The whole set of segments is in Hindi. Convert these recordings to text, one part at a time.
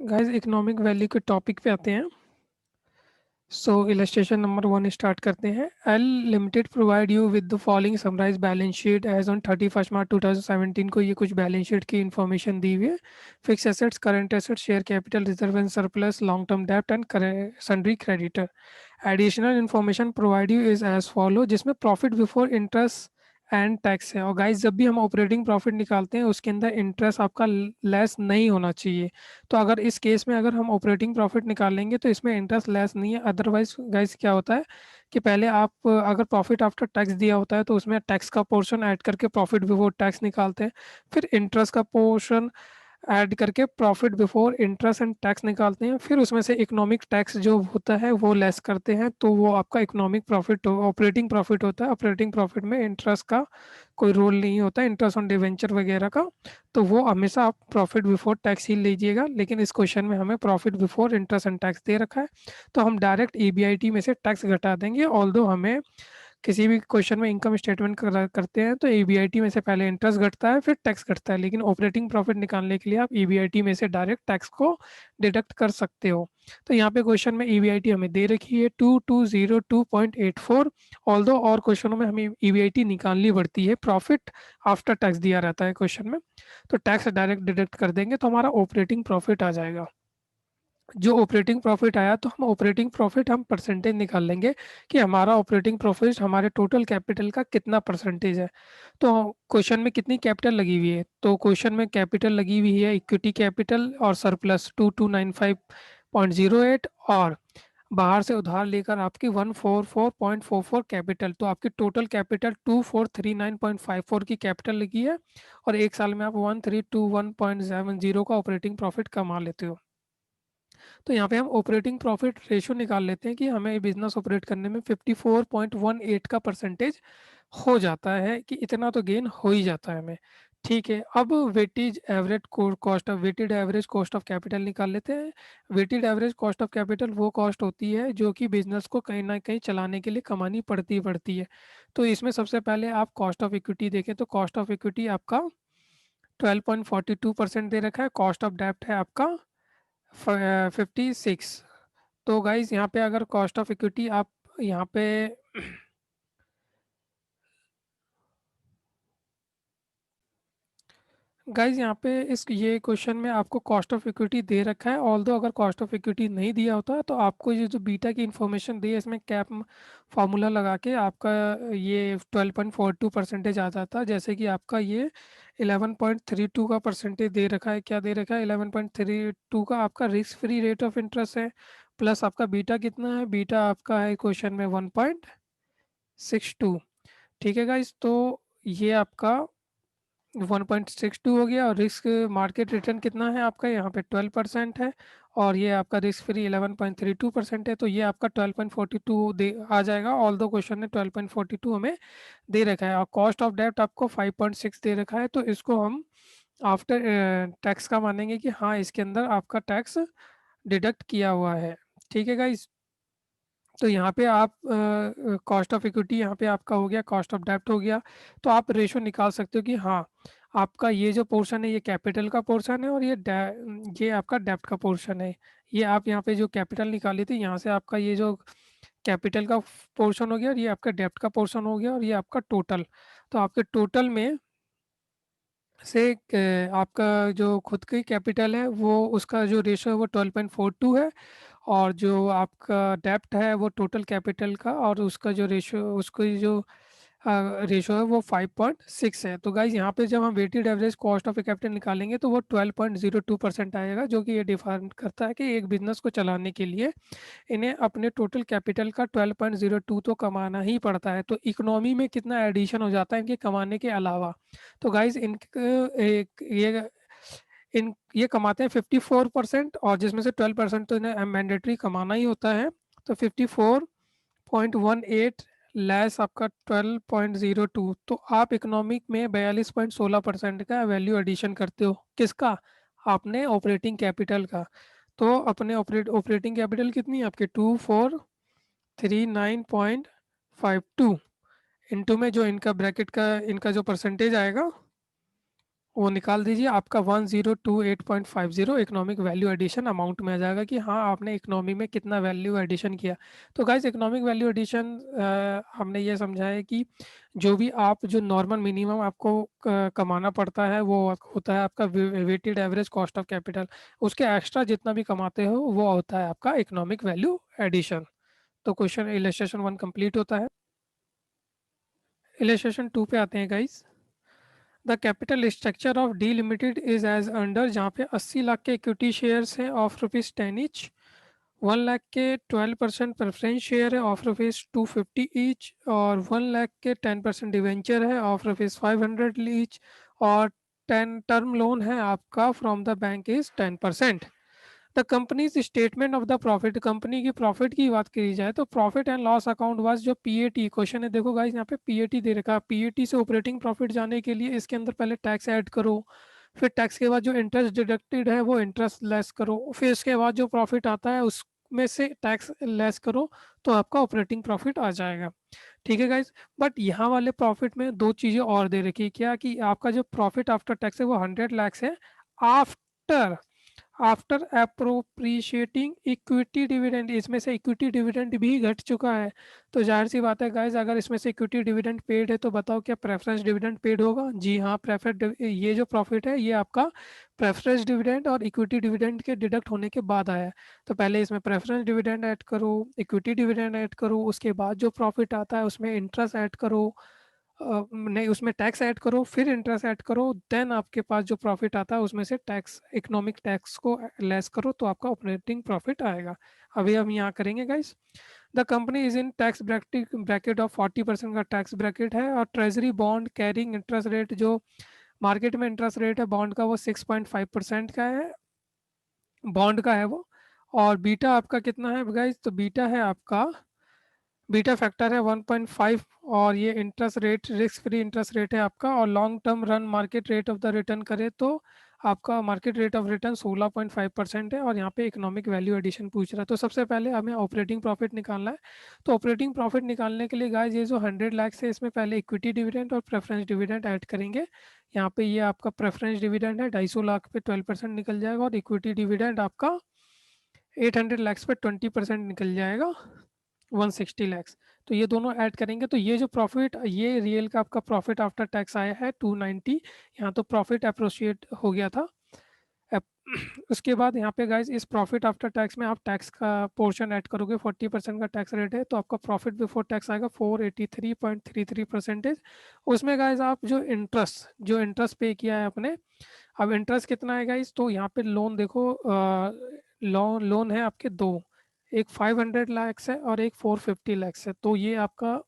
गाइस इकोनॉमिक वैल्यू के टॉपिक पे आते हैं। सो इलस्ट्रेशन नंबर 1 स्टार्ट करते हैं। L limited provide you with the following summarise balance sheet as on 31 March 2017 को ये कुछ बैलेंस शीट की इन्फॉर्मेशन दी हुई है। Fix assets, current assets, share capital, reserve and surplus, long term डेब्ट and sundry creditor. Additional information provide you is as follow, जिसमें profit before interest and tax है। और गाइस जब भी हम ऑपरेटिंग प्रॉफिट निकालते हैं उसके अंदर इंटरेस्ट आपका लेस नहीं होना चाहिए। तो अगर इस केस में अगर हम ऑपरेटिंग प्रॉफिट निकालेंगे तो इसमें इंटरेस्ट लेस नहीं है। अदरवाइज गाइस क्या होता है कि पहले आप अगर प्रॉफिट आफ्टर टैक्स दिया होता है तो उसमें टैक्स का पोर्शन ऐड करके प्रॉफिट बिफोर टैक्स निकालते हैं, फिर इंटरेस्ट का पोर्शन ऐड करके profit before interest and tax निकालते हैं, फिर उसमें से इकोनॉमिक टैक्स जो होता है वो लेस करते हैं, तो वो आपका इकोनॉमिक प्रॉफिट ऑपरेटिंग प्रॉफिट होता है। ऑपरेटिंग प्रॉफिट में इंटरेस्ट का कोई रोल नहीं होता, इंटरेस्ट ऑन डिवेंचर वगैरह का। तो वो हमेशा आप प्रॉफिट बिफोर टैक्स ही लीजिएगा, लेकिन इस क्वेश्चन में हमें profit before interest and tax दे रखा है, तो हम डायरेक्ट ईबीआईटी में से टैक्स घटा देंगे। ऑल्दो हमें किसी भी क्वेश्चन में इनकम स्टेटमेंट करते हैं तो ईबीआईटी में से पहले इंटरेस्ट घटता है फिर टैक्स घटता है, लेकिन ऑपरेटिंग प्रॉफिट निकालने के लिए आप ईबीआईटी में से डायरेक्ट टैक्स को डिडक्ट कर सकते हो। तो यहाँ पे क्वेश्चन में ईबीआईटी हमें दे रखी है 2202.84। ऑल्दो और क्वेश्चनों में हमें ईबीआईटी निकालनी पड़ती है, प्रॉफिट आफ्टर टैक्स दिया रहता है क्वेश्चन में, तो टैक्स डायरेक्ट डिडक्ट कर देंगे तो हमारा ऑपरेटिंग प्रॉफिट आ जाएगा। जो ऑपरेटिंग प्रॉफिट आया तो हम ऑपरेटिंग प्रॉफिट हम परसेंटेज निकाल लेंगे कि हमारा ऑपरेटिंग प्रॉफिट हमारे टोटल कैपिटल का कितना परसेंटेज है। तो क्वेश्चन में कितनी कैपिटल लगी हुई है, तो क्वेश्चन में कैपिटल लगी हुई है इक्विटी कैपिटल और सरप्लस 2295.08, और बाहर से उधार लेकर आपकी 144.44 कैपिटल, तो आपकी टोटल कैपिटल 2439.54 की कैपिटल लगी है, और एक साल में आप 1321.70 का ऑपरेटिंग प्रॉफिट कमा लेते हो। तो यहाँ पे हम ऑपरेटिंग प्रॉफिट रेशो निकाल लेते हैं कि हमें बिजनेस ऑपरेट करने में 54.18 का परसेंटेज हो जाता है, कि इतना तो गेन हो ही जाता है हमें। ठीक है, अब weightage average cost of weighted average cost of capital निकाल लेते हैं। Weighted average cost of capital वो कॉस्ट होती है जो कि बिजनेस को कहीं ना कहीं चलाने के लिए कमानी पड़ती है। तो इसमें सबसे पहले आप कॉस्ट ऑफ इक्विटी देखें तो कॉस्ट ऑफ इक्विटी आपका 12.42% दे रखा है, कॉस्ट ऑफ डेप्ट है आपका 56। तो गाइज यहाँ पे अगर कॉस्ट ऑफ इक्विटी आप यहाँ पे गाइज यहाँ पे इस ये क्वेश्चन में आपको कॉस्ट ऑफ इक्विटी दे रखा है। ऑल्दो अगर कॉस्ट ऑफ इक्विटी नहीं दिया होता तो आपको ये जो बीटा की इन्फॉर्मेशन दी है इसमें कैप फार्मूला लगा के आपका ये 12.42% आ जाता, जैसे कि आपका ये 11.32 का परसेंटेज दे रखा है। क्या दे रखा है? 11.32 का आपका risk free rate of interest है, प्लस आपका बीटा कितना है? बीटा आपका है क्वेश्चन में 1.62। ठीक है गाइज, तो ये आपका 1.62 हो गया, और रिस्क मार्केट रिटर्न कितना है आपका? यहाँ पे 12% है, और ये आपका रिस्क फ्री 11.32% है, तो ये आपका 12.42 दे आ जाएगा। ऑल दो क्वेश्चन ने 12.42 हमें दे रखा है, और कॉस्ट ऑफ डेप्ट आपको 5.6 दे रखा है, तो इसको हम आफ्टर टैक्स का मानेंगे कि हाँ इसके अंदर आपका टैक्स डिडक्ट किया हुआ है। ठीक है गाइज, तो यहाँ पे आप कॉस्ट ऑफ इक्विटी यहाँ पे आपका हो गया, कॉस्ट ऑफ डेप्ट हो गया, तो आप रेशो निकाल सकते हो कि हाँ आपका ये जो पोर्शन है ये कैपिटल का पोर्शन है, और ये आपका डेप्ट का पोर्शन है। ये आप यहाँ पे जो कैपिटल निकाली थी यहाँ से आपका ये जो कैपिटल का पोर्शन हो गया, और ये आपका डेप्ट का पोर्शन हो गया, और ये आपका टोटल। तो आपके टोटल में से आपका जो खुद की कैपिटल है वो उसका जो रेशो है वो 12.42 है, और जो आपका डेप्ट है वो टोटल कैपिटल का और उसका जो रेशो उसको जो रेशो है वो 5.6 है। तो गाइज यहाँ पे जब हम weighted average cost of capital निकालेंगे तो वो 12.02% आएगा, जो कि ये डिफाइन करता है कि एक बिजनेस को चलाने के लिए इन्हें अपने टोटल कैपिटल का 12.02 तो कमाना ही पड़ता है। तो इकोनॉमी में कितना एडिशन हो जाता है इनके कमाने के अलावा? तो गाइज ये कमाते हैं 54%, और जिसमें से 12% तो इन्हें मैंडेटरी कमाना ही होता है। तो 54.18 लेस आपका 12.02, तो आप इकोनॉमिक में 42.16% का वैल्यू एडिशन करते हो। किसका? आपने ऑपरेटिंग कैपिटल का। तो अपने ऑपरेटिंग कैपिटल कितनी है आपके? 2439.52 इंटू में जो इनका ब्रैकेट का इनका जो परसेंटेज आएगा वो निकाल दीजिए, आपका 1028.50 इकोनॉमिक वैल्यू एडिशन अमाउंट में आ जाएगा कि हाँ आपने इकोनॉमी में कितना वैल्यू एडिशन किया। तो गाइस इकोनॉमिक वैल्यू एडिशन हमने ये समझा है कि जो भी आप जो नॉर्मल मिनिमम आपको कमाना पड़ता है वो होता है आपका weighted average cost of capital, उसके एक्स्ट्रा जितना भी कमाते हो वो होता है आपका इकोनॉमिक वैल्यू एडिशन। तो क्वेश्चन इलस्ट्रेशन 1 कंप्लीट होता है। इलस्ट्रेशन 2 पे आते हैं guys. The capital structure of D limited is as under, जहाँ पे 80 लाख के इक्विटी शेयर्स हैं ऑफ रुपीज 10 ईच, 1 लाख के 12% प्रेफरेंस शेयर है ऑफ रुपीज 250 ईच, और 1 लाख के 10% डिवेंचर है ऑफ रुपीज 500 ईच, और 10 टर्म लोन है आपका from the bank is 10%। The companies statement of the profit, company की प्रॉफिट की बात करी जाए तो profit and loss account was जो पीएटी क्वेश्चन है, देखो गाइस यहाँ पे पीएटी दे रखा है। पीएटी से ऑपरेटिंग प्रॉफिट जाने के लिए इसके अंदर पहले टैक्स ऐड करो, फिर टैक्स के बाद जो इंटरेस्ट डिडक्टेड है वो इंटरेस्ट लेस करो, फिर इसके बाद जो प्रॉफिट आता है उसमें से टैक्स लेस करो, तो आपका ऑपरेटिंग प्रॉफिट आ जाएगा। ठीक है गाइज। बट यहाँ वाले प्रॉफिट में दो चीज़ें और दे रखी है, क्या कि आपका जो प्रॉफिट आफ्टर टैक्स है वो 100 लाख है आफ्टर आफ्टर अप्रोप्रिशिएटिंग इक्विटी डिविडेंड, इसमें से इक्विटी डिविडेंड भी घट चुका है। तो जाहिर सी बात है गाइज, अगर इसमें से इक्विटी डिविडेंड पेड है तो बताओ क्या प्रेफरेंस डिविडेंड पेड होगा? जी हाँ, प्रेफर ये जो प्रॉफिट है ये आपका प्रेफरेंस डिविडेंड और इक्विटी डिविडेंड के डिडक्ट होने के बाद आया है। तो पहले इसमें प्रेफरेंस डिविडेंड ऐड करो, इक्विटी डिविडेंड ऐड करो, उसके बाद जो प्रॉफिट आता है उसमें इंटरेस्ट ऐड करो, नहीं उसमें टैक्स ऐड करो, फिर इंटरेस्ट ऐड करो, देन आपके पास जो प्रॉफिट आता है उसमें से टैक्स इकोनॉमिक टैक्स को लेस करो, तो आपका ऑपरेटिंग प्रॉफिट आएगा। अभी हम यहाँ करेंगे guys. The company is in tax bracket bracket of 40% का टैक्स ब्रैकेट है, और treasury bond carrying interest rate जो मार्केट में इंटरेस्ट रेट है बॉन्ड का वो 6.5% का है, बॉन्ड का है वो। और बीटा आपका कितना है गाइस? तो बीटा है आपका, बीटा फैक्टर है 1.5, और ये interest rate risk free interest rate है आपका, और long term run market rate of the return करे तो आपका मार्केट रेट ऑफ रिटर्न 16.5% है, और यहाँ पे इकोनॉमिक वैल्यू एडिशन पूछ रहा है। तो सबसे पहले हमें ऑपरेटिंग प्रॉफिट निकालना है। तो ऑपरेटिंग प्रॉफिट निकालने के लिए गाइस ये जो 100 लाख है इसमें पहले इक्विटी डिविडेंड और प्रेफरेंस डिविडेंड ऐड करेंगे। यहाँ पे ये आपका प्रेफरेंस डिविडेंड है 250 लाख पे 12% निकल जाएगा, और इक्विटी डिविडेंड आपका 800 लाख पे 20% निकल जाएगा, 160 लैक्स। तो ये दोनों ऐड करेंगे तो ये जो प्रॉफिट, ये रियल का आपका प्रॉफिट आफ्टर टैक्स आया है 290। यहाँ तो प्रॉफिट अप्रोशिएट हो गया था। उसके बाद यहाँ पे गाइज इस प्रॉफिट आफ्टर टैक्स में आप टैक्स का पोर्शन ऐड करोगे, 40% का टैक्स रेट है, तो आपका प्रॉफिट बिफोर टैक्स आएगा 483.33%। उसमें गाइज आप जो इंटरेस्ट पे किया है आपने, अब इंटरेस्ट कितना है गाइज? तो यहाँ पे लोन देखो, लोन लोन है आपके दो, एक 500 लैक्स है और एक 450 लैक्स है, तो ये आपका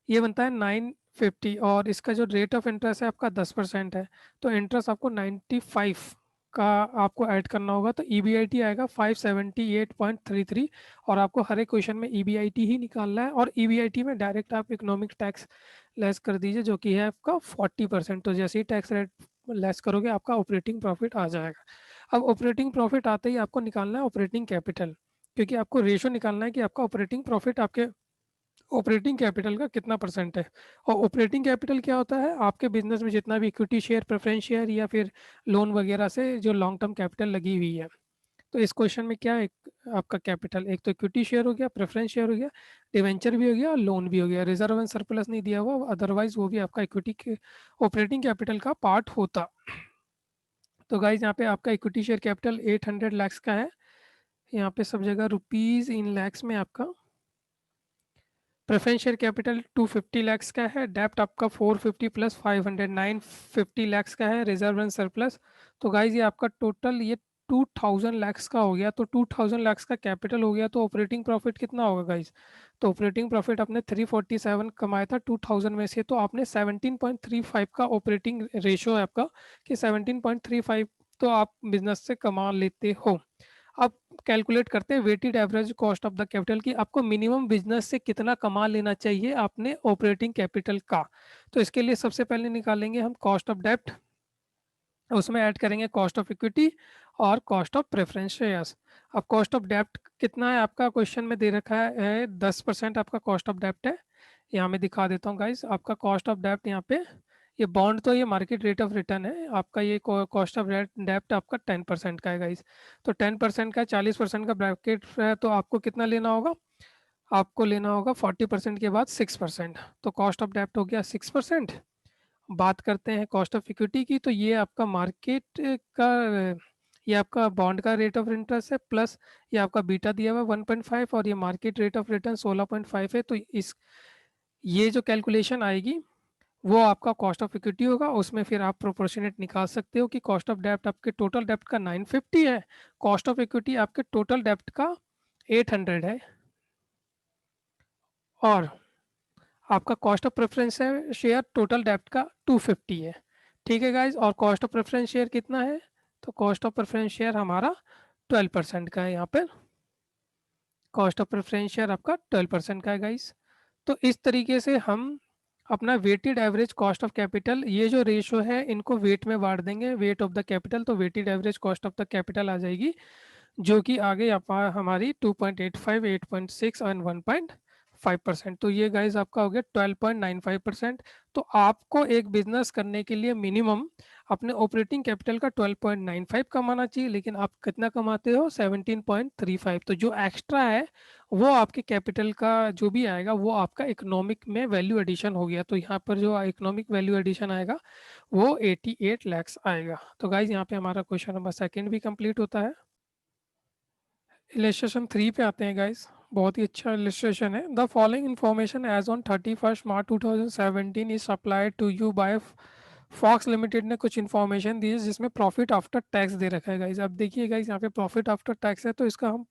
ये बनता है 950, और इसका जो रेट ऑफ इंटरेस्ट है आपका 10% है, तो इंटरेस्ट आपको 95 का आपको ऐड करना होगा, तो ईबीआईटी आएगा 578.33। और आपको हर एक क्वेश्चन में ईबीआईटी ही निकालना है, और ईबीआईटी में डायरेक्ट आप इकोनॉमिक टैक्स लेस कर दीजिए जो कि है आपका 40%। तो जैसे ही टैक्स रेट लेस करोगे आपका ऑपरेटिंग प्रॉफिट आ जाएगा। अब ऑपरेटिंग प्रॉफिट आते ही आपको निकालना है ऑपरेटिंग कैपिटल, क्योंकि आपको रेशो निकालना है कि आपका ऑपरेटिंग प्रॉफिट आपके ऑपरेटिंग कैपिटल का कितना परसेंट है। और ऑपरेटिंग कैपिटल क्या होता है? आपके बिजनेस में जितना भी इक्विटी शेयर, प्रेफरेंस शेयर या फिर लोन वगैरह से जो लॉन्ग टर्म कैपिटल लगी हुई है। तो इस क्वेश्चन में क्या है आपका कैपिटल? एक तो इक्विटी शेयर हो गया, प्रेफरेंस शेयर हो गया, डिवेंचर भी हो गया और लोन भी हो गया। रिजर्व एंड सरप्लस नहीं दिया हुआ, अदरवाइज वो भी आपका इक्विटी के ऑपरेटिंग कैपिटल का पार्ट होता। तो गाइज यहाँ पे आपका इक्विटी शेयर कैपिटल 800 लैक्स का है, यहाँ पे सब जगह रुपीज इन लैक्स में आपका। प्रेफरेंस शेयर कैपिटल 250 लैक्स का है, डेप्ट आपका 450 प्लस 500 950 लैक्स का है, रिजर्व एंड सरप्लस। तो गाइज ये आपका टोटल ये 2000 लैक्स का हो गया, तो 2000 लैक्स का कैपिटल हो गया, तो ऑपरेटिंग प्रॉफिट कितना होगा गाइज? तो ऑपरेटिंग प्रॉफिट आपने 347 कमाया था 2000 में से, तो आपने 17.35 का ऑपरेटिंग रेशो है आपका, कि 17.35 तो आप बिजनेस से कमा लेते हो। अब कैलकुलेट करते हैं weighted average cost of the capital की आपको मिनिमम बिजनेस से कितना कमा लेना चाहिए आपने ऑपरेटिंग कैपिटल का। तो इसके लिए सबसे पहले निकालेंगे हम कॉस्ट ऑफ डेप्ट, उसमें ऐड करेंगे कॉस्ट ऑफ इक्विटी और कॉस्ट ऑफ प्रेफरेंस शेयर्स। अब कॉस्ट ऑफ डेप्ट कितना है आपका? क्वेश्चन में दे रखा है 10% आपका कॉस्ट ऑफ डेप्ट है। यहाँ मैं दिखा देता हूँ गाइस, आपका कॉस्ट ऑफ डेप्ट यहाँ पे ये बॉन्ड तो ये मार्केट रेट ऑफ रिटर्न है आपका, ये कॉस्ट ऑफ डेप्ट आपका 10% का है गाइस। तो 10% का 40% का ब्रैकेट है, तो आपको कितना लेना होगा, आपको लेना होगा 40% के बाद 6%। तो कॉस्ट ऑफ डेप्ट हो गया 6%। बात करते हैं कॉस्ट ऑफ इक्विटी की, तो ये आपका मार्केट का, ये आपका बॉन्ड का रेट ऑफ इंटरेस्ट है, प्लस ये आपका बीटा दिया हुआ है 1.5, और ये मार्केट रेट ऑफ रिटर्न 16.5 है। तो इस ये जो कैलकुलेशन आएगी वो आपका कॉस्ट ऑफ इक्विटी होगा। उसमें फिर आप प्रोपोर्शनेट निकाल सकते हो कि कॉस्ट ऑफ डेप्ट आपके टोटल डेप्ट का 950 है, कॉस्ट ऑफ इक्विटी आपके टोटल डेप्ट का 800 है, और आपका cost of preference share total डेप्ट का 250 है। ठीक है गाइज, और कॉस्ट ऑफ प्रेफरेंस शेयर कितना है, तो कॉस्ट ऑफ प्रेफरेंस शेयर हमारा 12% का है। यहाँ पर कॉस्ट ऑफ प्रेफरेंस शेयर आपका 12% का है गाइज। तो इस तरीके से हम अपना weighted average cost of capital, ये जो रेशो है इनको वेट में बांट देंगे, वेट ऑफ द कैपिटल, तो weighted average cost of the capital आ जाएगी, जो कि आगे हमारी 2.85, 8.6 और 1.5%। तो ये गाइज आपका हो गया 12.95%। तो आपको एक बिजनेस करने के लिए मिनिमम अपने ऑपरेटिंग कैपिटल का 12.95 कमाना चाहिए, लेकिन आप कितना कमाते हो, 17.35। तो जो एक्स्ट्रा है वो आपके कैपिटल का जो भी आएगा वो आपका इकोनॉमिक में वैल्यू एडिशन हो गया। तो यहाँ पर जो इकोनॉमिक वैल्यू एडिशन आएगा वो 88 लैक्स आएगा। तो गाइज यहाँ पे हमारा क्वेश्चन नंबर सेकंड भी कंप्लीट होता है। इलेस्ट्रेशन 3 पे आते हैं गाइस, बहुत ही अच्छा इलेस्ट्रेशन है। The following information as on 31 March 2017 is supplied to you by Fox limited ने कुछ इन्फॉर्मेशन दी है जिसमें प्रॉफिट आफ्टर टैक्स दे रखा है गाइस। अब देखिए गाइस यहाँ पे प्रॉफिट आफ्टर टैक्स है, तो इसका हम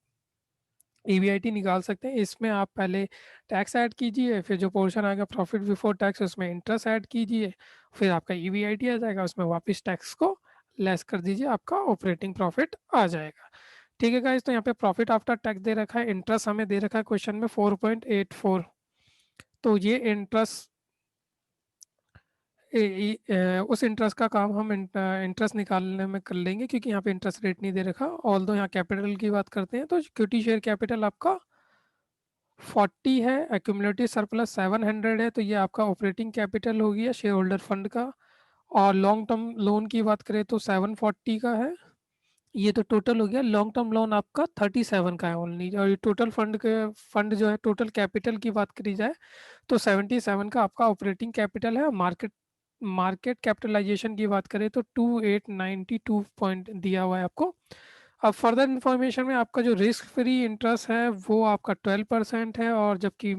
ईवीआईटी निकाल सकते हैं। इसमें आप पहले टैक्स ऐड कीजिए, फिर जो पोर्शन आएगा प्रॉफिट बिफोर टैक्स उसमें इंटरेस्ट ऐड कीजिए, फिर आपका ईवीआईटी आ जाएगा, उसमें वापस टैक्स को लेस कर दीजिए, आपका ऑपरेटिंग प्रॉफिट आ जाएगा। ठीक है गाइस, तो यहाँ पे प्रॉफिट आफ्टर टैक्स दे रखा है, इंटरेस्ट हमें दे रखा है क्वेश्चन में 4.84। तो ये इंटरेस्ट, उस इंटरेस्ट का काम हम इंटरेस्ट निकालने में कर लेंगे, क्योंकि यहाँ पे इंटरेस्ट रेट नहीं दे रखा। ऑल दो यहाँ कैपिटल की बात करते हैं, तो इक्विटी शेयर कैपिटल आपका 40 है, एक्यूमुलेटिव सरप्लस 700 है, तो ये आपका ऑपरेटिंग कैपिटल हो गया शेयर होल्डर फंड का। और लॉन्ग टर्म लोन की बात करें तो 740 का है, ये तो टोटल हो गया। लॉन्ग टर्म लोन आपका 37 का है ओनली, और ये टोटल फंड के फंड जो है, टोटल कैपिटल की बात करी जाए तो 77 का आपका ऑपरेटिंग कैपिटल है। मार्केट मार्केट कैपिटलाइजेशन की बात करें तो 2892 पॉइंट दिया हुआ है आपको। अब फर्दर इंफॉर्मेशन में आपका जो रिस्क फ्री इंटरेस्ट है वो आपका 12% है, और जबकि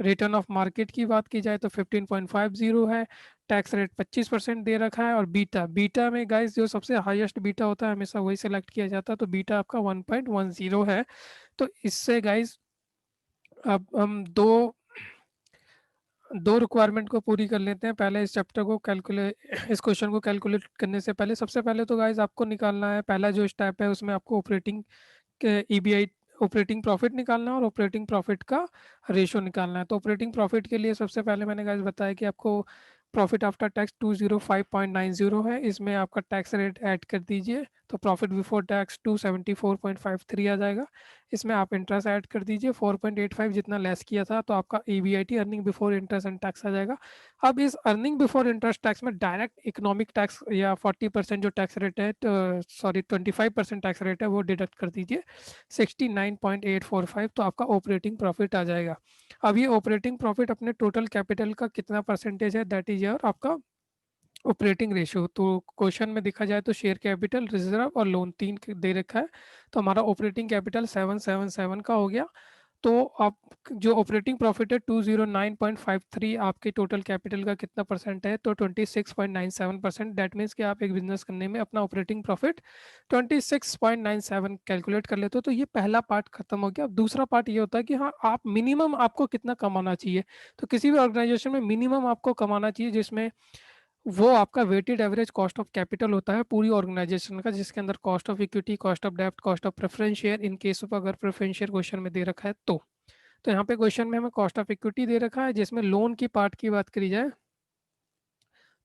रिटर्न ऑफ मार्केट की बात की जाए तो 15.50 है। टैक्स रेट 25% दे रखा है, और बीटा बीटा में गाइस जो सबसे हाईएस्ट बीटा होता है हमेशा वही सेलेक्ट किया जाता है, तो बीटा आपका 1.10 है। तो इससे गाइस अब हम दो दो रिक्वायरमेंट को पूरी कर लेते हैं। पहले इस चैप्टर को कैलकुलेट इस क्वेश्चन को कैलकुलेट करने से पहले सबसे पहले तो गाइस आपको निकालना है, पहला जो स्टेप है उसमें आपको ऑपरेटिंग के ईबीआई ऑपरेटिंग प्रॉफिट निकालना है और ऑपरेटिंग प्रॉफिट का रेशो निकालना है। तो ऑपरेटिंग प्रॉफिट के लिए सबसे पहले मैंने गाइस बताया कि आपको प्रॉफिट आफ्टर टैक्स 205.90 है, इसमें आपका टैक्स रेट ऐड कर दीजिए, तो प्रॉफिट बिफोर टैक्स 274.53 आ जाएगा। इसमें आप इंटरेस्ट ऐड कर दीजिए 4.85 जितना लेस किया था, तो आपका EBIT earning before interest and tax आ जाएगा। अब इस अर्निंग बिफोर इंटरेस्ट टैक्स में डायरेक्ट इकोनॉमिक टैक्स या 40% जो टैक्स रेट है, सॉरी 25% टैक्स रेट है वो डिडक्ट कर दीजिए 69.845, तो आपका ऑपरेटिंग प्रॉफिट आ जाएगा। अब ये ऑपरेटिंग प्रॉफिट अपने टोटल कैपिटल का कितना परसेंटेज है, दैट इज योर आपका ऑपरेटिंग रेशियो। तो क्वेश्चन में देखा जाए तो शेयर कैपिटल, रिजर्व और लोन तीन दे रखा है, तो हमारा ऑपरेटिंग कैपिटल 777 का हो गया। तो आप जो ऑपरेटिंग प्रॉफिट है 209.53, आपके टोटल कैपिटल का कितना परसेंट है, तो 26.97%। दैट मीन्स कि आप एक बिजनेस करने में अपना ऑपरेटिंग प्रॉफिट 26.97 कैलकुलेट कर लेते हो। तो ये पहला पार्ट खत्म हो गया। अब दूसरा पार्ट ये होता है कि हाँ, आप मिनिमम आपको कितना कमाना चाहिए। तो किसी भी ऑर्गेनाइजेशन में मिनिमम आपको कमाना चाहिए, जिसमें वो आपका weighted average cost of capital होता है पूरी ऑर्गेनाइजेशन का, जिसके अंदर cost of equity, cost of डेप्ट, cost of preference share, in case of अगर प्रेफरेंस शेयर क्वेश्चन में दे रखा है तो यहाँ पे क्वेश्चन में हमें कॉस्ट ऑफ इक्विटी दे रखा है, जिसमें लोन की पार्ट की बात करी जाए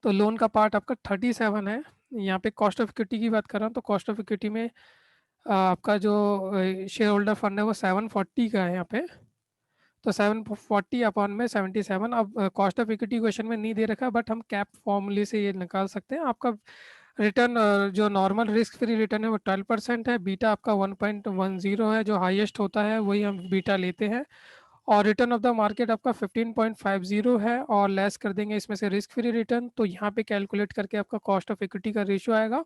तो लोन का पार्ट आपका 37 है। यहाँ पे कॉस्ट ऑफ इक्विटी की बात कर रहा हूँ, तो कॉस्ट ऑफ इक्विटी में आपका जो शेयर होल्डर फंड है वो 740 का है यहाँ पे। तो 740 अपॉन में 77। अब कॉस्ट ऑफ इक्विटी क्वेश्चन में नहीं दे रखा, बट हम कैप फॉर्मूले से ये निकाल सकते हैं। आपका रिटर्न जो नॉर्मल रिस्क फ्री रिटर्न है वो 12% है, बीटा आपका 1.10 है, जो हाईएस्ट होता है वही हम बीटा लेते हैं। और रिटर्न ऑफ द मार्केट आपका 15.50 है, और लेस कर देंगे इसमें से रिस्क फ्री रिटर्न, तो यहाँ पे कैलकुलेट करके आपका कॉस्ट ऑफ इक्विटी का रेशियो आएगा,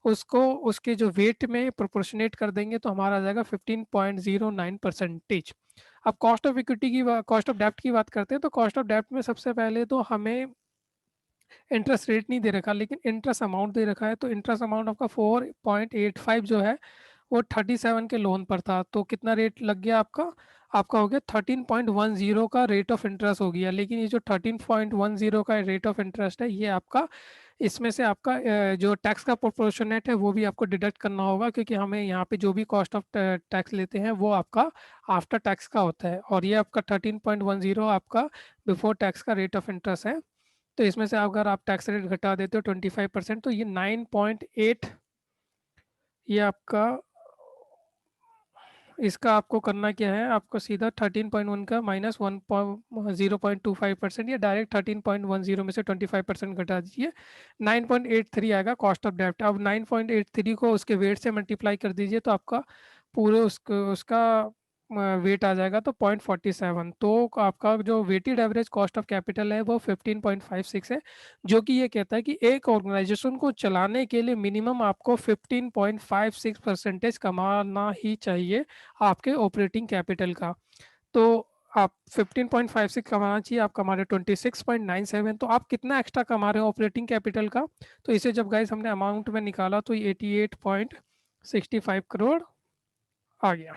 उसको उसके जो वेट में प्रोपोर्शनेट कर देंगे तो हमारा आ जाएगा 15.09%। अब कॉस्ट ऑफ इक्विटी की कॉस्ट ऑफ डेप्ट की बात करते हैं, तो कॉस्ट ऑफ डेप्ट में सबसे पहले तो हमें इंटरेस्ट रेट नहीं दे रखा, लेकिन इंटरेस्ट अमाउंट दे रखा है। तो इंटरेस्ट अमाउंट आपका 4.85 जो है वो 37 के लोन पर था, तो कितना रेट लग गया आपका? आपका हो गया 13.10 का रेट ऑफ इंटरेस्ट हो गया। लेकिन ये जो 13.10 का रेट ऑफ इंटरेस्ट है, ये आपका इसमें से आपका जो टैक्स का प्रोपोर्शनेट है वो भी आपको डिडक्ट करना होगा, क्योंकि हमें यहाँ पे जो भी कॉस्ट ऑफ टैक्स लेते हैं वो आपका आफ्टर टैक्स का होता है, और ये आपका 13.10 आपका बिफोर टैक्स का रेट ऑफ इंटरेस्ट है। तो इसमें से अगर आप टैक्स रेट घटा देते हो 25%, तो ये 9.8, ये आपका, इसका आपको करना क्या है, आपको सीधा 13.1 का माइनस 0.25%, या डायरेक्ट 13.10 में से 25% घटा दीजिए, 9.83 आएगा कॉस्ट ऑफ डेब्ट। अब 9.83 को उसके वेट से मल्टीप्लाई कर दीजिए, तो आपका पूरे उसका वेट आ जाएगा तो 0.47। तो आपका जो weighted average cost of capital है वो 15.56 है, जो कि ये कहता है कि एक ऑर्गेनाइजेशन को चलाने के लिए मिनिमम आपको 15.56% कमाना ही चाहिए आपके ऑपरेटिंग कैपिटल का। तो आप 15.56 कमाना चाहिए, आप कमा रहे 26.97, तो आप कितना एक्स्ट्रा कमा रहे हो ऑपरेटिंग कैपिटल का? तो इसे जब गाइस हमने अमाउंट में निकाला तो 88.65 करोड़ आ गया।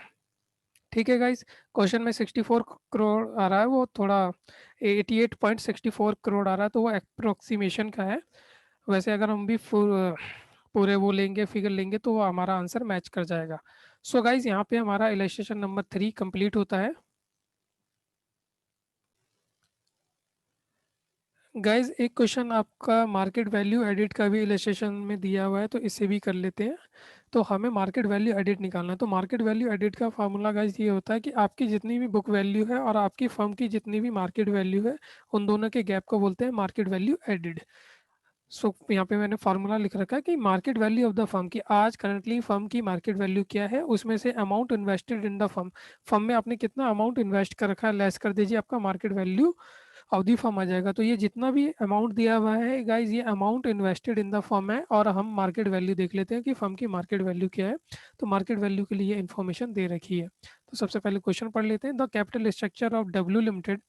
ठीक है गाइस, क्वेश्चन में 64 करोड़ आ रहा है, वो थोड़ा 88.64 करोड़ आ रहा है, तो वो अप्रोक्सीमेशन का है। वैसे अगर हम भी पूरे वो लेंगे, फिगर लेंगे, तो वो हमारा आंसर मैच कर जाएगा। सो गाइस, यहाँ पे हमारा इलस्ट्रेशन नंबर 3 कंप्लीट होता है। गाइज एक क्वेश्चन आपका मार्केट वैल्यू एडिट का भी इलस्ट्रेशन में दिया हुआ है, तो इसे भी कर लेते हैं। तो हमें मार्केट वैल्यू एडिट निकालना है। तो मार्केट वैल्यू एडिट का फार्मूला गाइज ये होता है कि आपकी जितनी भी बुक वैल्यू है और आपकी फर्म की जितनी भी मार्केट वैल्यू है, उन दोनों के गैप को बोलते हैं मार्केट वैल्यू एडिड। सो यहाँ पे मैंने फार्मूला लिख रखा है कि market value of the firm की, आज करंटली फर्म की मार्केट वैल्यू क्या है, उसमें से amount invested in the firm, firm में आपने कितना अमाउंट इन्वेस्ट कर रखा है, लेस कर दीजिए, आपका मार्केट वैल्यू अवधि फर्म आ जाएगा। तो ये जितना भी अमाउंट दिया हुआ है गाइज, ये amount invested in the firm है, और हम मार्केट वैल्यू देख लेते हैं कि फर्म की मार्केट वैल्यू क्या है। तो मार्केट वैल्यू के लिए इन्फॉर्मेशन दे रखी है। तो सबसे पहले क्वेश्चन पढ़ लेते हैं। The capital structure of W limited,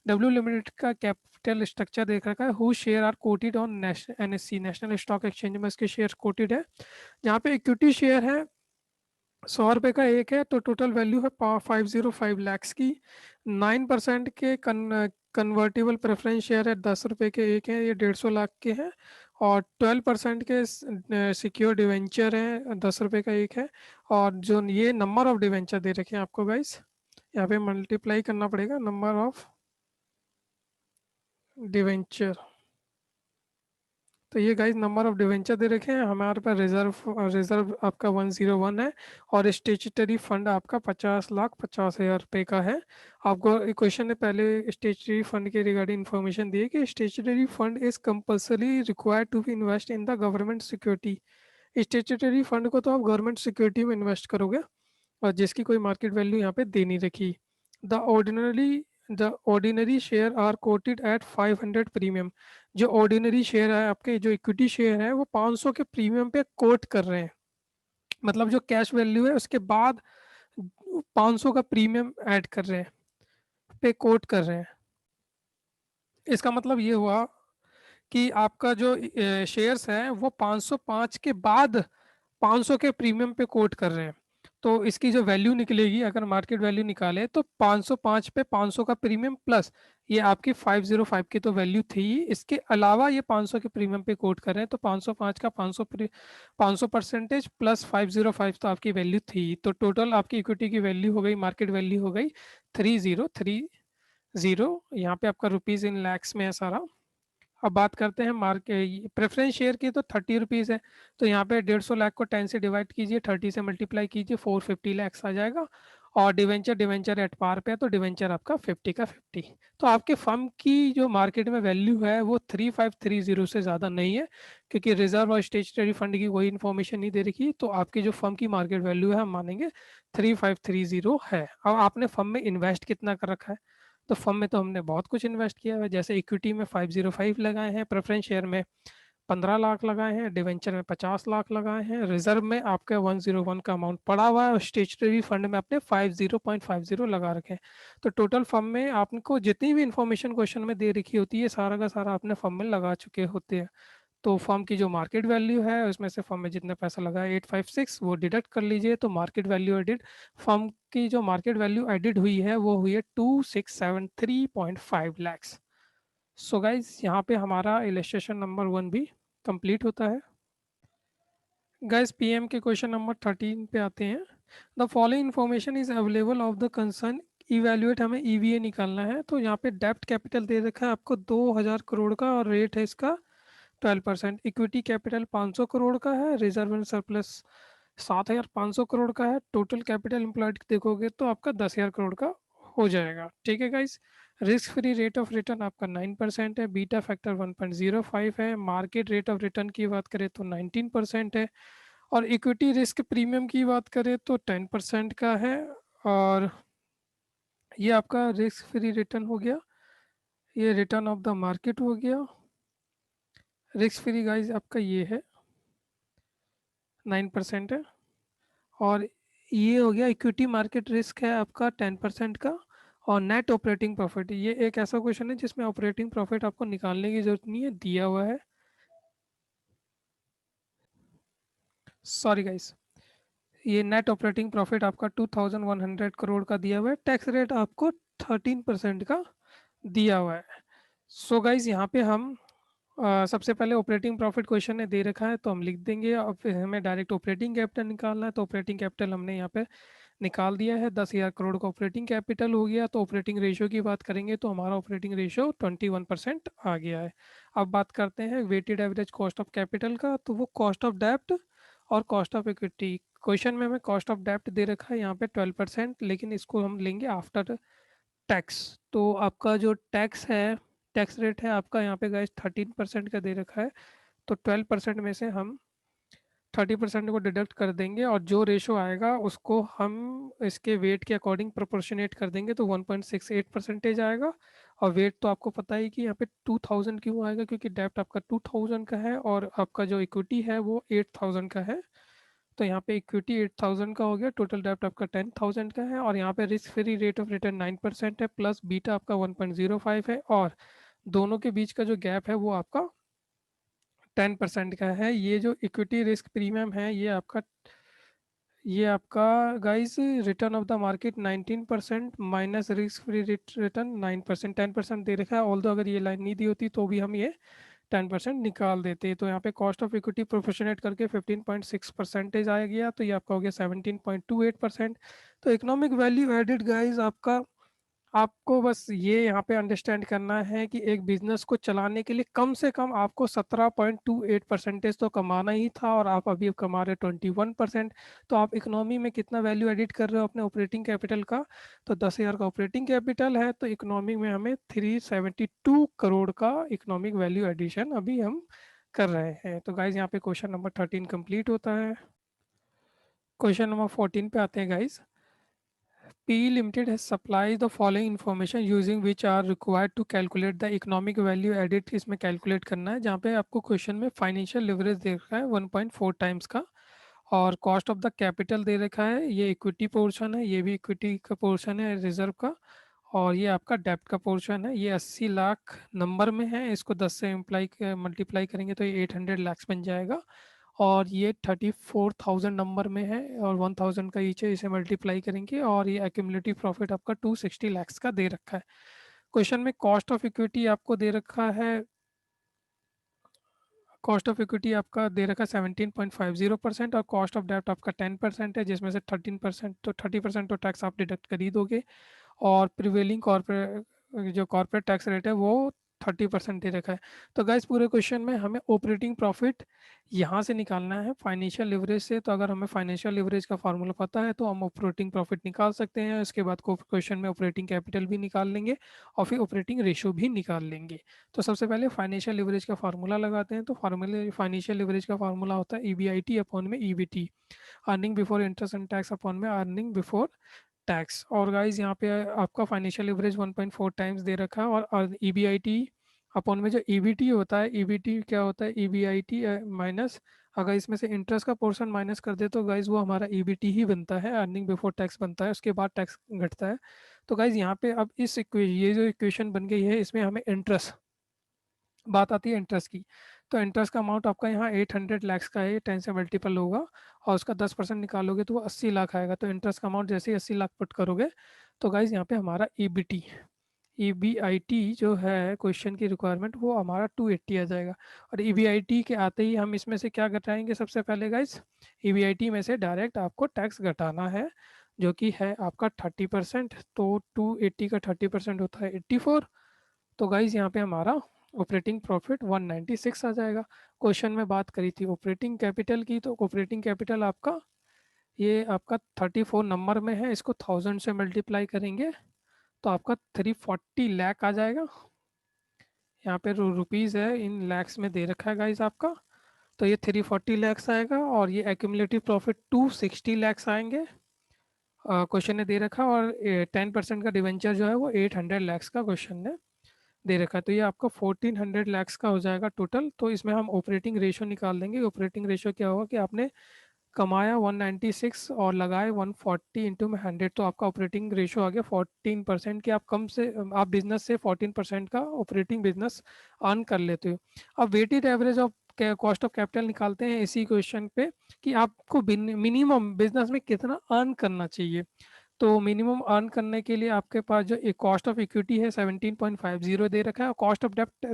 W limited का कैपिटल स्ट्रक्चर देख रखा है। Who share are quoted on NSC, national stock exchange में इसके शेयर कोटेड है। यहाँ पे इक्विटी शेयर है 100 रुपये का एक है, तो टोटल वैल्यू है 505 लैक्स की। 9% के कन्वर्टेबल प्रेफरेंस शेयर है 10 रुपये के एक है, ये 150 लाख के हैं। और 12% के सिक्योर डिवेंचर है 10 रुपये का एक है। और जो ये नंबर ऑफ डिवेंचर दे रखे हैं आपको गाइस, यहाँ पे मल्टीप्लाई करना पड़ेगा, नंबर ऑफ डिवेंचर। तो ये गाइस नंबर ऑफ डिवेंचर दे रखे हैं हमारे पास। रिजर्व आपका 101 है, और स्टेचुटरी फंड आपका 50,50,000 रुपये का है। आपको क्वेश्चन ने पहले स्टेचुटरी फंड के रिगार्डिंग इन्फॉर्मेशन दी है कि statutory fund is compulsory required to be invest in the government security. Statutory fund को तो आप गवर्नमेंट सिक्योरिटी में इन्वेस्ट करोगे, और जिसकी कोई मार्केट वैल्यू यहाँ पे दे नहीं रखी। The ordinary the ordinary share are quoted at 500 premium. जो ऑर्डिनरी शेयर है आपके, जो इक्विटी शेयर है, वो 500 के प्रीमियम पे कोट कर रहे हैं। मतलब जो कैश वैल्यू है उसके बाद 500 का प्रीमियम ऐड कर रहे हैं, पे कोट कर रहे हैं। इसका मतलब ये हुआ कि आपका जो शेयर्स है वो 505 के बाद 500 के प्रीमियम पे कोट कर रहे हैं। तो इसकी जो वैल्यू निकलेगी, अगर मार्केट वैल्यू निकाले, तो 505 पे 500 का प्रीमियम प्लस ये आपकी 505 की तो वैल्यू थी ही, इसके अलावा ये 500 के प्रीमियम पे कोट कर रहे हैं, तो 505 का 500% प्लस 505 तो आपकी वैल्यू थी। तो टोटल आपकी इक्विटी की वैल्यू हो गई, मार्केट वैल्यू हो गई 3030। यहाँ पे आपका रुपीज इन लैक्स में है सारा। अब बात करते हैं मार्केट प्रेफरेंस शेयर की, तो 30 रुपीज़ है। तो यहाँ पे 150 लाख को 10 से डिवाइड कीजिए, 30 से मल्टीप्लाई कीजिए, 450 लैक्स आ जाएगा। और डिवेंचर डिवेंचर एट पार पे है, तो डिवेंचर आपका 50 का 50। तो आपके फर्म की जो मार्केट में वैल्यू है वो 3530 से ज़्यादा नहीं है, क्योंकि रिजर्व और स्टेशनरी फंड की कोई इन्फॉर्मेशन नहीं दे रखी। तो आपकी जो फर्म की मार्केट वैल्यू है हम मानेंगे 3530 है। अब आपने फर्म में इन्वेस्ट कितना कर रखा है? तो फर्म में तो हमने बहुत कुछ इन्वेस्ट किया है, जैसे इक्विटी में 505 लगाए हैं, प्रेफरेंस शेयर में 15 लाख लगाए हैं, डिवेंचर में 50 लाख लगाए हैं, रिजर्व में आपका 101 का अमाउंट पड़ा हुआ है, और स्टेशनरी फंड में आपने 50.50 लगा रखे हैं। तो टोटल फर्म में आपको जितनी भी इंफॉर्मेशन क्वेश्चन में दे रखी होती है सारा का सारा आपने फर्म में लगा चुके होते हैं। तो फर्म की जो मार्केट वैल्यू है उसमें से फर्म में जितना पैसा लगा है 856 वो डिडक्ट कर लीजिए, तो मार्केट वैल्यू एडिड, फर्म की जो मार्केट वैल्यू एडिड हुई है वो हुई है 2673.5 लैक्स। सो गाइज यहाँ पे हमारा इलस्ट्रेशन नंबर 1 भी कंप्लीट होता है। गाइस पीएम के क्वेश्चन नंबर 13 पे आते हैं। The following information is available of the concern evaluate, हमें ईवीए निकालना है। तो यहाँ पे डेप्ट कैपिटल दे रखा है आपको 2000 करोड़ का, और रेट है इसका 12%। इक्विटी कैपिटल 500 करोड़ का है, रिजर्व एंड सरप्लस 7500 करोड़ का है। टोटल कैपिटल एम्प्लॉयड देखोगे तो आपका 10,000 करोड़ का हो जाएगा। ठीक है guys. Risk free rate of return आपका 9% है, बीटा फैक्टर 1.05 है, मार्केट रेट ऑफ रिटर्न की बात करें तो 19% है, और इक्विटी रिस्क प्रीमियम की बात करें तो 10% का है। और ये आपका रिस्क फ्री रिटर्न हो गया, ये रिटर्न ऑफ द मार्केट हो गया। रिस्क फ्री गाइस आपका ये है 9% है, और ये हो गया इक्विटी मार्केट रिस्क है आपका 10% का। और नेट ऑपरेटिंग प्रॉफिट, ये एक ऐसा क्वेश्चन है जिसमें ऑपरेटिंग प्रॉफिट आपको निकालने की जरूरत नहीं है, दिया हुआ है। सॉरी गाइस, ये नेट ऑपरेटिंग प्रॉफिट आपका 2100 करोड़ का दिया हुआ है, टैक्स रेट आपको 13% का दिया हुआ है। सो गाइस यहाँ पे हम सबसे पहले ऑपरेटिंग प्रॉफिट क्वेश्चन ने दे रखा है तो हम लिख देंगे, और फिर हमें डायरेक्ट ऑपरेटिंग कैपिटल निकालना है, तो ऑपरेटिंग कैपिटल हमने यहाँ पे निकाल दिया है। 10,000 करोड़ का ऑपरेटिंग कैपिटल हो गया। तो ऑपरेटिंग रेशियो की बात करेंगे तो हमारा ऑपरेटिंग रेशियो 21% आ गया है। अब बात करते हैं weighted average cost of capital का, तो वो कॉस्ट ऑफ डेप्ट और कॉस्ट ऑफ इक्विटी। क्वेश्चन में हमें कॉस्ट ऑफ डेप्ट दे रखा है यहाँ पे 12%, लेकिन इसको हम लेंगे आफ्टर टैक्स। तो आपका जो टैक्स है, टैक्स रेट है आपका यहाँ पे गाइस 13% का दे रखा है। तो 12% में से हम 30% को डिडक्ट कर देंगे, और जो रेशो आएगा उसको हम इसके वेट के अकॉर्डिंग प्रोपोर्शनेट कर देंगे, तो 1.68% आएगा। और वेट तो आपको पता ही कि यहाँ पे 2000 क्यों आएगा, क्योंकि डेप्ट आपका 2000 का है और आपका जो इक्विटी है वो 8000 का है। तो यहाँ पे इक्विटी 8000 का हो गया, टोटल डेप्ट आपका 10,000 का है, और यहाँ पे risk free rate of return 9% है, प्लस बीटा आपका 1.05 है, और दोनों के बीच का जो गैप है वो आपका 10% का है। ये जो इक्विटी रिस्क प्रीमियम है ये आपका guys return of the market 19% minus risk free return 9%, 10% दे रखा है। ऑल्दो अगर ये लाइन नहीं दी होती तो भी हम ये 10% निकाल देते। तो यहाँ पे कॉस्ट ऑफ इक्विटी प्रोपोर्शनेट करके 15.6% आ गया, तो ये आपका हो गया 17.28%। तो इकोनॉमिक वैल्यू एडिड गाइस आपका, आपको बस ये यहाँ पे अंडरस्टैंड करना है कि एक बिजनेस को चलाने के लिए कम से कम आपको 17.28% तो कमाना ही था, और आप अभी कमा रहे 21%। तो आप इकोनॉमी में कितना वैल्यू एडिट कर रहे हो अपने ऑपरेटिंग कैपिटल का? तो 10,000 का ऑपरेटिंग कैपिटल है, तो इकोनॉमी में हमें 372 करोड़ का इकोनॉमिक वैल्यू एडिशन अभी हम कर रहे हैं। तो गाइज यहाँ पे क्वेश्चन नंबर 13 कंप्लीट होता है। क्वेश्चन नंबर 14 पे आते हैं guys. PE Limited has supplied the following information using which are required to calculate the economic value added, इसमें कैलकुलेट करना है, जहाँ पे आपको क्वेश्चन में फाइनेंशियल लिवरेज दे रखा है 1.4 टाइम्स का, और कॉस्ट ऑफ द कैपिटल दे रखा है, ये इक्विटी पोर्शन है, ये भी इक्विटी का पोर्शन है रिजर्व का, और ये आपका डेप्ट का पोर्शन है। ये 80 लाख नंबर में है, इसको 10 से मल्टीप्लाई करेंगे तो ये 800 लैक्स बन जाएगा। और ये 34,000 नंबर में है, और 1000 का ईच है, इसे मल्टीप्लाई करेंगे, और ये एक्यूमुलेटिव प्रॉफिट आपका 260 लैक्स का दे रखा है। क्वेश्चन में कॉस्ट ऑफ इक्विटी आपको दे रखा है, कॉस्ट ऑफ इक्विटी आपका दे रखा है 17.50%, और कॉस्ट ऑफ डेब्ट आपका 10% है, जिसमें से 13% तो 30% तो टैक्स आप डिडक्ट कर ही दोगे। और प्रिवेलिंग कॉर्पोरेट जो कॉर्पोरेट टैक्स रेट है वो 30% दे रखा है। तो गाइस पूरे क्वेश्चन में हमें ऑपरेटिंग प्रॉफिट यहाँ से निकालना है फाइनेंशियल लिवरेज से। तो अगर हमें फाइनेंशियल लिवरेज का फार्मूला पता है तो हम ऑपरेटिंग प्रॉफिट निकाल सकते हैं। इसके बाद क्वेश्चन में ऑपरेटिंग कैपिटल भी निकाल लेंगे और फिर ऑपरेटिंग रेशियो भी निकाल लेंगे। तो सबसे पहले फाइनेंशियल लिवरेज का फार्मूला लगाते हैं। तो फार्मूले फाइनेंशियल लिवरेज का फार्मूला होता है EBIT अपॉन में EBT, earning before interest and tax upon में अर्निंग बिफोर टैक्स। और गाइज यहाँ पे आपका फाइनेंशियल लिवरेज 1.4 टाइम्स दे रखा है। और EBIT अपॉन में जो EBT होता है, EBT क्या होता है, EBIT माइनस, अगर इसमें से इंटरेस्ट का पोर्शन माइनस कर दे तो गाइज वो हमारा EBT ही बनता है, अर्निंग बिफोर टैक्स बनता है, उसके बाद टैक्स घटता है। तो गाइज यहाँ पे अब ये जो इक्वेशन बन गई है इसमें हमें इंटरेस्ट, बात आती है इंटरेस्ट की। तो इंटरेस्ट का अमाउंट आपका यहाँ 800 लैक्स का है, 10 से मल्टीपल होगा और उसका 10% निकालोगे तो वो 80 लाख आएगा। तो इंटरेस्ट का अमाउंट जैसे ही 80 लाख पुट करोगे तो गाइज यहाँ पे हमारा EBIT जो है क्वेश्चन की रिक्वायरमेंट वो हमारा 280 आ जाएगा। और EBIT के आते ही हम इसमें से क्या घटाएंगे, सबसे पहले गाइज EBIT में से डायरेक्ट आपको टैक्स घटाना है जो कि है आपका 30%। तो 280 का 30% होता है 84। तो गाइज यहाँ पे हमारा ऑपरेटिंग प्रॉफिट 196 आ जाएगा। क्वेश्चन में बात करी थी ऑपरेटिंग कैपिटल की, तो ऑपरेटिंग कैपिटल आपका ये आपका 34 नंबर में है, इसको 1000 से मल्टीप्लाई करेंगे तो आपका 340 लाख आ जाएगा। यहाँ पे रुपीज़ है, इन लैक्स में दे रखा है गाइज आपका। तो ये 340 लैक्स आएगा और ये एक्यूमुलेटिव प्रॉफिट 260 लैक्स आएंगे, क्वेश्चन ने दे रखा। और 10% का डिवेंचर जो है वो 800 लैक्स का क्वेश्चन ने दे रखा है। तो ये आपका 1400 लैक्स का हो जाएगा टोटल। तो इसमें हम ऑपरेटिंग रेशियो निकाल देंगे। ऑपरेटिंग रेशियो क्या होगा कि आपने कमाया 196 और लगाए 140 इंटू में 100, तो आपका ऑपरेटिंग रेशियो आ गया 14% कि आप कम से आप बिजनेस से 14% का ऑपरेटिंग बिजनेस अर्न कर लेते हो। अब weighted average of cost of capital निकालते हैं इसी क्वेश्चन पे कि आपको मिनिमम बिजनेस में कितना अर्न करना चाहिए। तो मिनिमम अर्न करने के लिए आपके पास जो एक कॉस्ट ऑफ इक्विटी है 17.50 दे रखा है और कॉस्ट ऑफ डेप्ट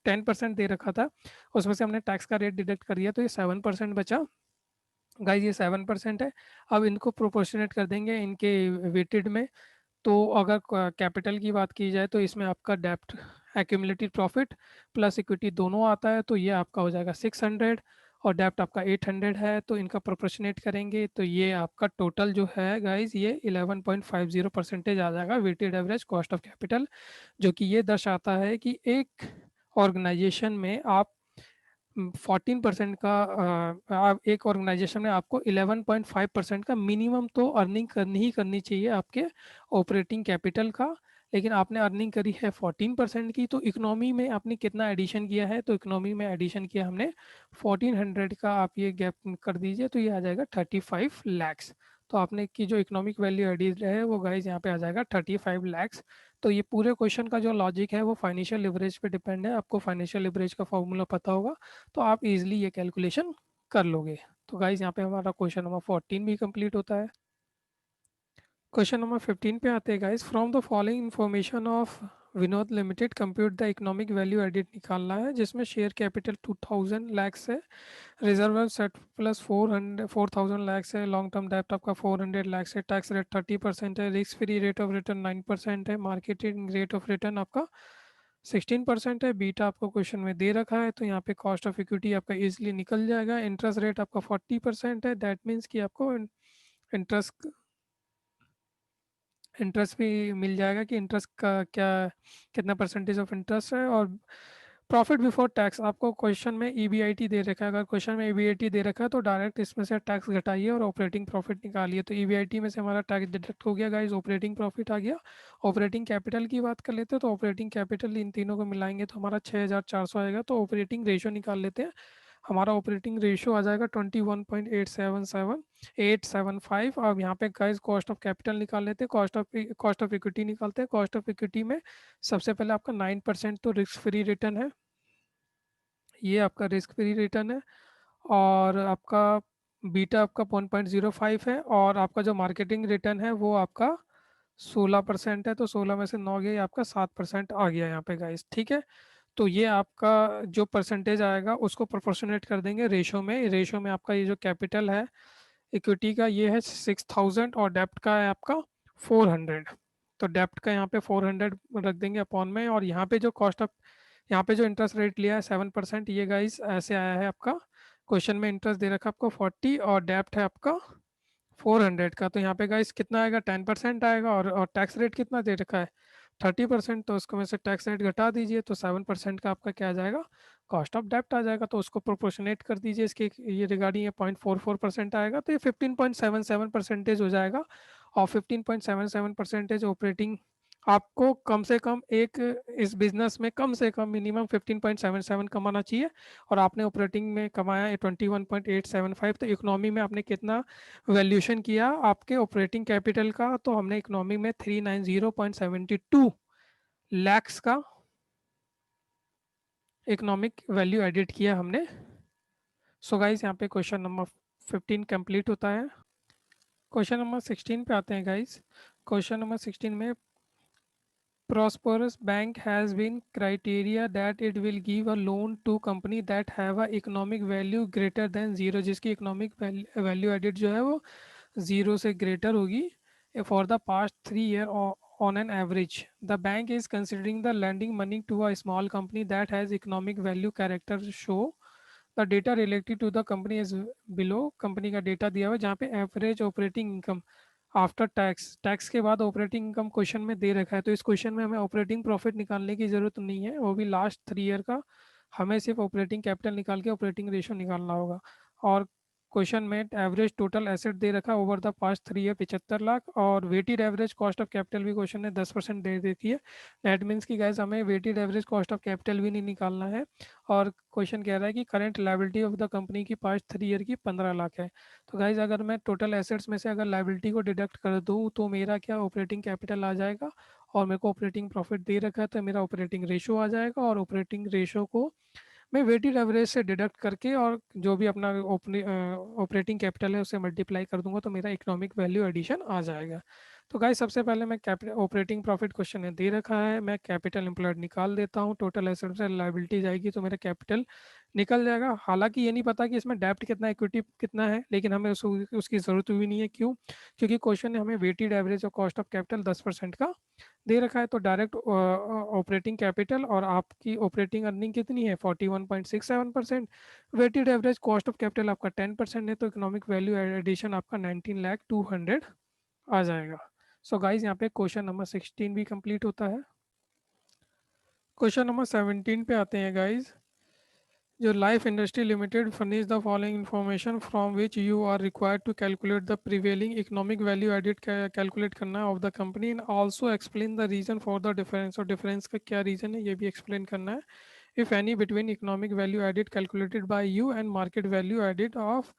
10% दे रखा था, उसमें से हमने टैक्स का रेट डिडक्ट कर दिया तो ये 7% बचा। गाइस ये 7% है। अब इनको प्रोपोर्शनेट कर देंगे इनके वेटेड में। तो अगर कैपिटल की बात की जाए तो इसमें आपका डेप्ट एक्यूमुलेटेड प्रॉफिट प्लस इक्विटी दोनों आता है, तो ये आपका हो जाएगा 600 और डेप्ट आपका 800 है। तो इनका प्रोपोर्शनेट करेंगे तो ये आपका टोटल जो है गाइस ये 11.50% आ जाएगा weighted average cost of capital, जो कि ये दर्शाता है कि एक ऑर्गेनाइजेशन में आप 14% का आप एक ऑर्गेनाइजेशन में आपको 11.5% का मिनिमम तो अर्निंग करनी ही करनी चाहिए आपके ऑपरेटिंग कैपिटल का। लेकिन आपने अर्निंग करी है 14% की, तो इकोनॉमी में आपने कितना एडिशन किया है, तो इकोनॉमी में एडिशन किया हमने 1400 का, आप ये गैप कर दीजिए तो ये आ जाएगा 35 लैक्स। तो आपने की जो इकोनॉमिक वैल्यू एडिड है वो गाइज यहाँ पे आ जाएगा 35 लैक्स। तो ये पूरे क्वेश्चन का जो लॉजिक है वो फाइनेंशियल लिवरेज पे डिपेंड है। आपको फाइनेंशियल लिवरेज का फॉर्मूला पता होगा तो आप इजीली ये कैलकुलेशन कर लोगे। तो गाइज यहाँ पे हमारा क्वेश्चन नंबर 14 भी कंप्लीट होता है। क्वेश्चन नंबर 15 पे आते हैं guys. From the following information of Vinod limited compute the economic value edit निकालना है, जिसमें शेयर कैपिटल 2000 लैक्स है, रिजर्व सेट प्लस 4000 लैक्स है, लॉन्ग टर्म डेप्ट आपका 400 लैक्स है, टैक्स रेट 30% है, risk free rate of return 9% है, मार्केटिंग रेट ऑफ रिटर्न आपका 16% है, बीटा आपको क्वेश्चन में दे रखा है। तो यहाँ पे कॉस्ट ऑफ इक्विटी आपका इजीली निकल जाएगा। इंटरेस्ट रेट आपका 40% है, दैट मीन्स कि आपको इंटरेस्ट इंटरेस्ट भी मिल जाएगा कि इंटरेस्ट का क्या कितना परसेंटेज ऑफ इंटरेस्ट है। और प्रॉफिट बिफोर टैक्स आपको क्वेश्चन में EBIT दे रखा है, अगर क्वेश्चन में EBIT दे रखा है तो डायरेक्ट इसमें से टैक्स घटाइए और ऑपरेटिंग प्रॉफिट निकालिए। तो EBIT में से हमारा टैक्स डिडक्ट हो गया गाइस, ऑपरेटिंग प्रॉफिट आ गया। ऑपरेटिंग कैपिटल की बात कर लेते हैं तो ऑपरेटिंग कैपिटल इन तीनों को मिलाएंगे तो हमारा 6400 आएगा। तो ऑपरेटिंग रेशियो निकाल लेते हैं। हमारा ऑपरेटिंग रेशियो आ जाएगा 21.875। अब यहाँ पे गाइस कॉस्ट ऑफ कैपिटल निकाल लेते हैं, कॉस्ट ऑफ इक्विटी निकालते हैं। कॉस्ट ऑफ इक्विटी में सबसे पहले आपका 9% तो रिस्क फ्री रिटर्न है, ये आपका रिस्क फ्री रिटर्न है। और आपका बीटा आपका 1.05 है और आपका जो मार्केटिंग रिटर्न है वो आपका 16% है। तो 16 में से 9 गया, ये आपका 7% आ गया यहाँ पे गाइस, ठीक है। तो ये आपका जो परसेंटेज आएगा उसको प्रोपोर्शनेट कर देंगे रेशो में। रेशो में आपका ये जो कैपिटल है इक्विटी का ये है 6000 और डेप्ट का है आपका 400। तो डेप्ट का यहाँ पे 400 रख देंगे अपॉन में, और यहाँ पे जो कॉस्ट ऑफ यहाँ पे जो इंटरेस्ट रेट लिया है 7%, ये गाइस ऐसे आया है आपका। क्वेश्चन में इंटरेस्ट दे रखा है आपको 40 और डेप्ट है आपका 400 का। तो यहाँ पे गाइस कितना आएगा, 10% आएगा। और टैक्स रेट कितना दे रखा है, 30%। तो उसको में से टैक्स रेट घटा दीजिए तो 7% का आपका क्या आ जाएगा, कॉस्ट ऑफ डेप्ट आ जाएगा। तो उसको प्रोपोर्शनेट कर दीजिए इसके ये रिगार्डिंग, ये 0.44% आएगा, तो ये 15.77% हो जाएगा। और 15.77% ऑपरेटिंग, आपको कम से कम एक इस बिजनेस में कम से कम मिनिमम 15.77 कमाना चाहिए। और आपने ऑपरेटिंग में कमाया है 21.875। तो इकोनॉमी में आपने कितना वैल्यूएशन किया आपके ऑपरेटिंग कैपिटल का, तो हमने इकोनॉमी में 390.72 लैक्स का इकोनॉमिक वैल्यू एडिट किया हमने। सो गाइस यहाँ पे क्वेश्चन नंबर 15 कंप्लीट होता है। क्वेश्चन नंबर 16 पे आते हैं गाइस। क्वेश्चन नंबर 16 में, prosperous bank has been criteria that it will give a loan to company that have a economic value greater than zero, जिसकी इकोनॉमिक वैल्यू एडिट जो है वो जीरो से ग्रेटर होगी for the past 3 year on an average. The bank is considering the lending money to a small company that has economic value character show. The data related to the company is below. Company का डेटा दिया हुआ है जहाँ पे average operating income after tax, tax के बाद ऑपरेटिंग इनकम क्वेश्चन में दे रखा है। तो इस क्वेश्चन में हमें ऑपरेटिंग प्रॉफिट निकालने की ज़रूरत नहीं है, वो भी लास्ट 3 year का। हमें सिर्फ ऑपरेटिंग कैपिटल निकाल के ऑपरेटिंग रेशो निकालना होगा। और क्वेश्चन में एवरेज टोटल एसेट दे रखा है over the past 3 year 75 lakh. और weighted average cost of capital भी क्वेश्चन ने 10% दे देती है। दैट मीन्स की गैस हमें weighted average cost of capital भी नहीं निकालना है। और क्वेश्चन कह रहा है कि current liability of the company की पास्ट 3 year की 15 लाख है। तो गाइज अगर मैं टोटल एसेट्स में से अगर लायबिलिटी को डिडक्ट कर दूँ तो मेरा क्या ऑपरेटिंग कैपिटल आ जाएगा। और मेरे को ऑपरेटिंग प्रॉफिट दे रखा है तो मेरा ऑपरेटिंग रेशो आ जाएगा। और ऑपरेटिंग रेशो को मैं वेटेड एवरेज से डिडक्ट करके और जो भी अपना ऑपरेटिंग कैपिटल है उससे मल्टीप्लाई कर दूंगा तो मेरा इकोनॉमिक वैल्यू एडिशन आ जाएगा। तो गाइस सबसे पहले मैं ऑपरेटिंग प्रॉफिट क्वेश्चन में दे रखा है, मैं कैपिटल एम्प्लॉयड निकाल देता हूँ। टोटल एसेट से लायबिलिटी जाएगी तो मेरा कैपिटल निकल जाएगा। हालांकि ये नहीं पता कि इसमें डेप्ट कितना इक्विटी कितना है, लेकिन हमें उसकी ज़रूरत भी नहीं है। क्यों? क्योंकि क्वेश्चन ने हमें वेटेड एवरेज और कॉस्ट ऑफ कैपिटल 10% का दे रखा है। तो डायरेक्ट ऑपरेटिंग कैपिटल और आपकी ऑपरेटिंग अर्निंग कितनी है 41.67%। Weighted average cost of capital आपका 10% है, तो इकोनॉमिक वैल्यू एडिशन आपका 19,200,000 आ जाएगा। सो गाइज यहाँ पे क्वेश्चन नंबर 16 भी कंप्लीट होता है। क्वेश्चन नंबर 17 पे आते हैं गाइज। जो life industry limited furnish the following information from which you are required to calculate the prevailing economic value added calculate करना है of the company and also explain the reason for the difference. और डिफरेंस का क्या रीजन है ये भी एक्सप्लेन करना है, if any, between economic value added calculated by you and market value added of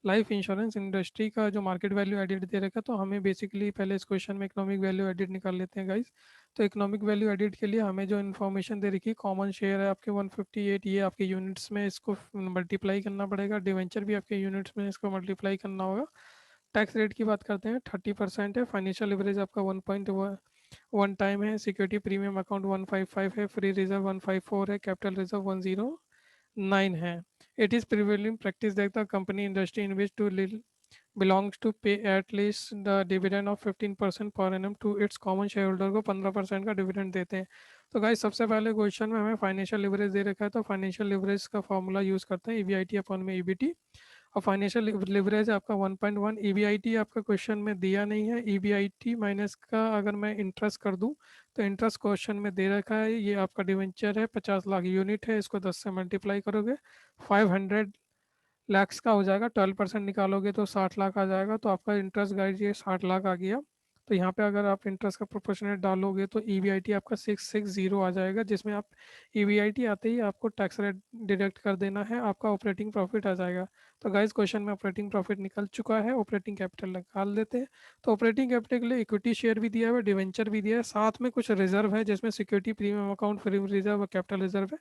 life insurance industry का जो मार्केट वैल्यू एडिट दे रखा है। तो हमें बेसिकली पहले इस क्वेश्चन में इकोनॉमिक वैल्यू एडिट निकाल लेते हैं गाइज। तो इकोनॉमिक वैल्यू एडिट के लिए हमें जो इन्फॉर्मेशन दे रखी है, कॉमन शेयर है आपके 158, ये आपके यूनिट्स में इसको मल्टीप्लाई करना पड़ेगा। डिवेंचर भी आपके यूनिट्स में इसको मल्टीप्लाई करना होगा। टैक्स रेट की बात करते हैं 30% है। फाइनेंशियल लिवरेज आपका 1.1 टाइम है। सिक्योरिटी प्रीमियम अकाउंट 155 है। फ्री रिजर्व 154 है। कैपिटल रिजर्व 109 है। It is prevailing practice that the company industry in which to belongs to pay at least the dividend of 15% per annum to its common shareholder को 15% का डिविडेंड देते हैं। तो गाइस सबसे पहले क्वेश्चन में हमें फाइनेंशियल लिवरेज दे रखा है, तो फाइनेंशियल लिवरेज का फॉर्मूला यूज़ करते हैं ईबीआईटी अपॉन में ईबीटी। और फाइनेंशियल लिवरेज आपका 1.1। ईबीआईटी आपका क्वेश्चन में दिया नहीं है। ईबीआईटी माइनस का अगर मैं इंटरेस्ट कर दूं तो इंटरेस्ट क्वेश्चन में दे रखा है, ये आपका डिवेंचर है 50 लाख यूनिट है, इसको 10 से मल्टीप्लाई करोगे 500 लैक्स का हो जाएगा। 12% निकालोगे तो 60 लाख आ जाएगा। तो आपका इंटरेस्ट गाइड ये 60 लाख आ गया। तो यहाँ पे अगर आप इंटरेस्ट का प्रोपोर्शनेट डालोगे तो ईबीआईटी आपका 660 आ जाएगा, जिसमें आप ईबीआईटी आते ही आपको टैक्स रेट डिडक्ट कर देना है, आपका ऑपरेटिंग प्रॉफिट आ जाएगा। तो गाइज क्वेश्चन में ऑपरेटिंग प्रॉफिट निकल चुका है। ऑपरेटिंग कैपिटल निकाल देते हैं। तो ऑपरेटिंग कैपिटल के लिए इक्विटी शेयर भी दिया हुआ है, डिवेंचर भी दिया है, साथ में कुछ रिजर्व है जिसमें security premium account, free reserve और कैपिटल रिजर्व है।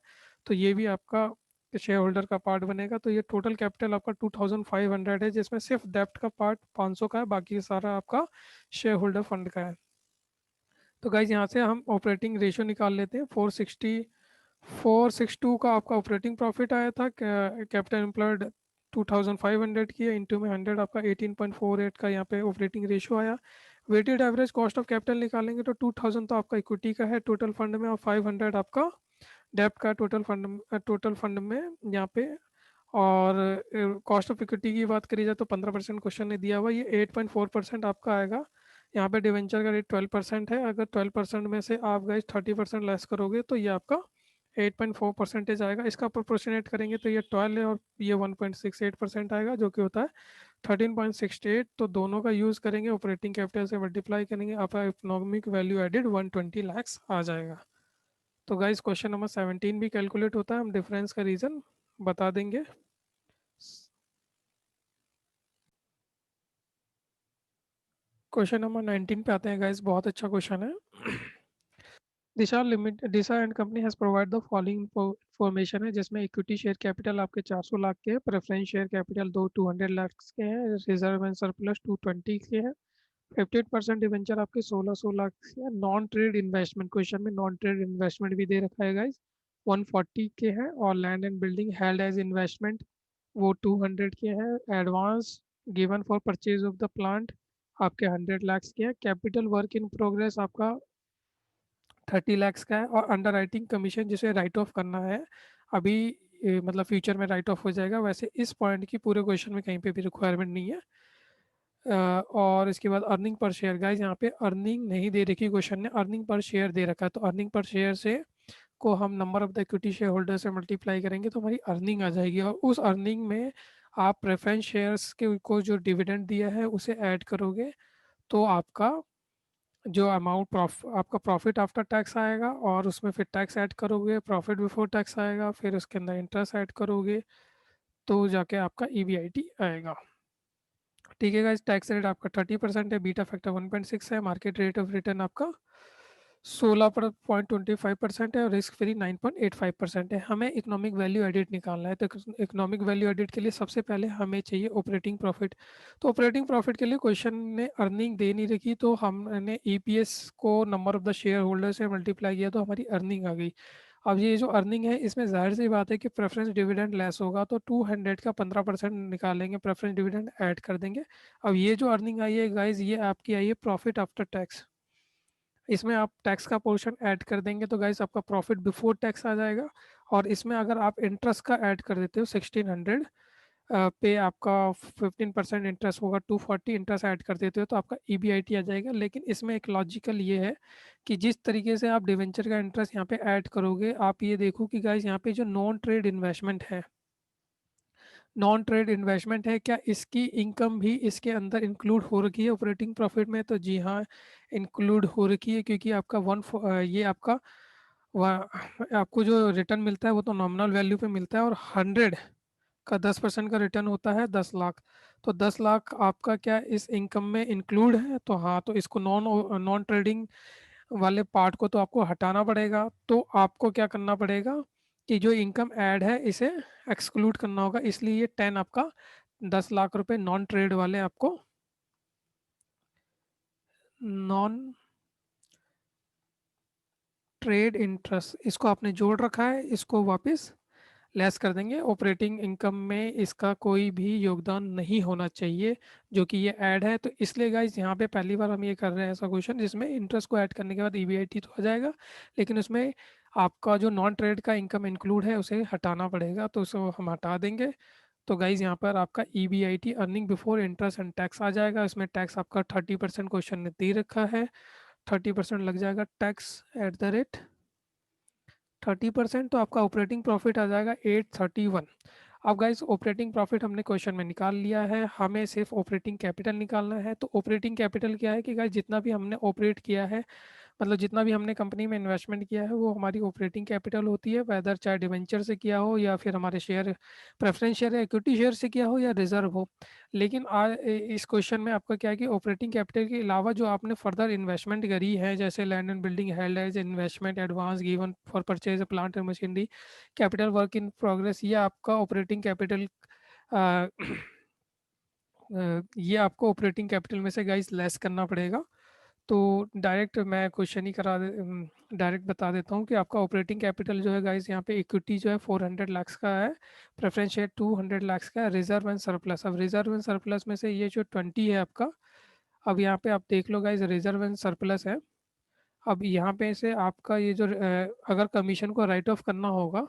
तो ये भी आपका शेयर होल्डर का पार्ट बनेगा। तो ये टोटल कैपिटल आपका 2500 है, जिसमें सिर्फ डेप्ट का पार्ट 500 का है, बाकी सारा आपका शेयर होल्डर फंड का है। तो गाइज यहाँ से हम ऑपरेटिंग रेशियो निकाल लेते हैं। 462 का आपका ऑपरेटिंग प्रॉफिट आया था। कैपिटल एम्प्लॉयड 2500 की है, इंटू में 100 आपका 18.48 का यहाँ पे ऑपरेटिंग रेशियो आया। Weighted average cost of capital निकालेंगे तो 2000 तो आपका इक्विटी का है टोटल फंड में, और 500 आपका डेप्ट का टोटल फंड में यहाँ पे। और कॉस्ट ऑफ इक्विटी की बात करी जाए तो 15% क्वेश्चन ने दिया हुआ, ये 8.4% आपका आएगा। यहाँ पे डिवेंचर का रेट 12% है, अगर 12% में से आप गाइस 30% लेस करोगे तो ये आपका 8.4% आएगा। इसका प्रोपोर्शनेट करेंगे तो ये 12 है और ये 1.68% आएगा, जो कि होता है 13.68। तो दोनों का यूज़ करेंगे, ऑपरेटिंग कैपिटल से मल्टीप्लाई करेंगे, आपका इकोनॉमिक वैल्यू एडेड 120 लैक्स आ जाएगा। तो गाइस क्वेश्चन नंबर 17 भी कैलकुलेट होता है, हम डिफरेंस का रीज़न बता देंगे। क्वेश्चन नंबर 19 पे आते हैं गाइस, बहुत अच्छा क्वेश्चन है। Disha and company has provide the following information है, जिसमें इक्विटी शेयर कैपिटल आपके 400 लाख के हैं, प्रेफरेंस शेयर कैपिटल 200 लाख के हैं, रिजर्व एंड सरप्लस 220 के हैं, 58% डिवेंचर आपके 1600 लाख के हैं, नॉन ट्रेड इन्वेस्टमेंट, क्वेश्चन में नॉन ट्रेड इन्वेस्टमेंट भी दे रखा है गाइस, 140 के हैं, और land and building held as investment वो 200 के हैं, advance given for purchase of the plant आपके 100 लाख के हैं, कैपिटल वर्क इन प्रोग्रेस आपका 30 लाख का है, और अंडर राइटिंग कमीशन जिसे राइट ऑफ करना है अभी, मतलब फ्यूचर में राइट ऑफ हो जाएगा। वैसे इस पॉइंट की पूरे क्वेश्चन में कहीं पे भी रिक्वायरमेंट नहीं है। और इसके बाद अर्निंग पर शेयर गाइस, यहाँ पे अर्निंग नहीं दे रखी क्वेश्चन ने, अर्निंग पर शेयर दे रखा है, तो अर्निंग पर शेयर से को हम number of the equity share holder से मल्टीप्लाई करेंगे तो हमारी अर्निंग आ जाएगी, और उस अर्निंग में आप प्रेफरेंस शेयर्स के को जो डिविडेंड दिया है उसे ऐड करोगे, तो आपका जो अमाउंट आपका प्रॉफिट आफ्टर टैक्स आएगा, और उसमें फिर टैक्स ऐड करोगे, प्रॉफिट बिफोर टैक्स आएगा, फिर उसके अंदर इंटरेस्ट ऐड करोगे, तो जाके आपका ईबीआईटी आएगा। ठीक है गाइस, टैक्स रेट आपका 30% है, बीटा फैक्टर 1.6 है, मार्केट रेट ऑफ रिटर्न आपका 16.25% है, और रिस्क फ्री 9.85% है। हमें इकोनॉमिक वैल्यू एडिट निकालना है, तो इकोनॉमिक वैल्यू एडिट के लिए सबसे पहले हमें चाहिए ऑपरेटिंग प्रॉफिट। तो ऑपरेटिंग प्रॉफिट के लिए क्वेश्चन ने अर्निंग दे नहीं रखी, तो हमने ईपीएस को number of the share holder से मल्टीप्लाई किया तो हमारी अर्निंग आ गई। अब ये जो अर्निंग है इसमें जाहिर सी बात है कि प्रेफरेंस डिविडेंड लेस होगा, तो 200 का 15% निकालेंगे, प्रेफरेंस डिविडेंड ऐड कर देंगे। अब ये जो अर्निंग आई है गाइज, ये आपकी आई है प्रॉफिट आफ्टर टैक्स, इसमें आप टैक्स का पोर्शन ऐड कर देंगे तो गाइस आपका प्रॉफिट बिफोर टैक्स आ जाएगा। और इसमें अगर आप इंटरेस्ट का ऐड कर देते हो 1600 पे, आपका 15% इंटरेस्ट होगा, 240 इंटरेस्ट ऐड कर देते हो तो आपका ईबीआईटी आ जाएगा। लेकिन इसमें एक लॉजिकल ये है कि जिस तरीके से आप डिवेंचर का इंटरेस्ट यहाँ पे ऐड करोगे, आप ये देखो कि गाइस यहाँ पे जो नॉन ट्रेड इन्वेस्टमेंट है, नॉन ट्रेड इन्वेस्टमेंट है, क्या इसकी इनकम भी इसके अंदर इंक्लूड हो रखी है ऑपरेटिंग प्रॉफिट में? तो जी हाँ, इंक्लूड हो रखी है, क्योंकि आपका ये आपका आपको जो रिटर्न मिलता है वो तो नॉमिनल वैल्यू पे मिलता है, और 100 का 10% का रिटर्न होता है 10 लाख। तो 10 लाख आपका क्या इस इनकम में इंक्लूड है? तो हाँ, तो इसको नॉन नॉन ट्रेडिंग वाले पार्ट को तो आपको हटाना पड़ेगा। तो आपको क्या करना पड़ेगा कि जो इनकम ऐड है इसे एक्सक्लूड करना होगा, इसलिए ये 10 आपका 10 लाख रुपए नॉन ट्रेड वाले आपको, नॉन ट्रेड इंटरेस्ट, इसको आपने जोड़ रखा है, इसको वापस लेस कर देंगे। ऑपरेटिंग इनकम में इसका कोई भी योगदान नहीं होना चाहिए, जो कि ये ऐड है। तो इसलिए गाइज यहाँ पे पहली बार हम ये कर रहे हैं ऐसा क्वेश्चन जिसमें इंटरेस्ट को ऐड करने के बाद ईबीआईटी तो आ जाएगा, लेकिन उसमें आपका जो नॉन ट्रेड का इनकम इंक्लूड है उसे हटाना पड़ेगा, तो उसे हम हटा देंगे। तो गाइज यहाँ पर आपका EBIT earning before interest and tax आ जाएगा। इसमें टैक्स आपका 30% क्वेश्चन ने दे रखा है, 30% लग जाएगा टैक्स एट द रेट 30%, तो आपका ऑपरेटिंग प्रॉफिट आ जाएगा 831। अब गाइस ऑपरेटिंग प्रॉफिट हमने क्वेश्चन में निकाल लिया है, हमें सिर्फ ऑपरेटिंग कैपिटल निकालना है। तो ऑपरेटिंग कैपिटल क्या है कि गाइस जितना भी हमने ऑपरेट किया है, मतलब जितना भी हमने कंपनी में इन्वेस्टमेंट किया है वो हमारी ऑपरेटिंग कैपिटल होती है, वेदर चाहे डिवेंचर से किया हो या फिर हमारे शेयर प्रेफरेंस शेयर या इक्विटी शेयर से किया हो या रिजर्व हो। लेकिन आज इस क्वेश्चन में आपका क्या है कि ऑपरेटिंग कैपिटल के अलावा जो आपने फर्दर इन्वेस्टमेंट करी है, जैसे land and building held as investment, advance given for purchase plant and machinery, capital work in progress, ये आपका ऑपरेटिंग कैपिटल ये आपको ऑपरेटिंग कैपिटल में से गाइस लेस करना पड़ेगा। तो डायरेक्ट मैं क्वेश्चन ही डायरेक्ट बता देता हूँ कि आपका ऑपरेटिंग कैपिटल जो है गाइस, यहाँ पे इक्विटी जो है 400 लाख का है, प्रेफरेंस शेयर 200 लाख का है, रिजर्व एंड सरप्लस, अब रिजर्व एंड सरप्लस में से ये जो 20 है आपका, अब यहाँ पे आप देख लो गाइस, रिजर्व एंड सरप्लस है अब यहाँ पे से आपका ये जो अगर कमीशन को राइट ऑफ करना होगा,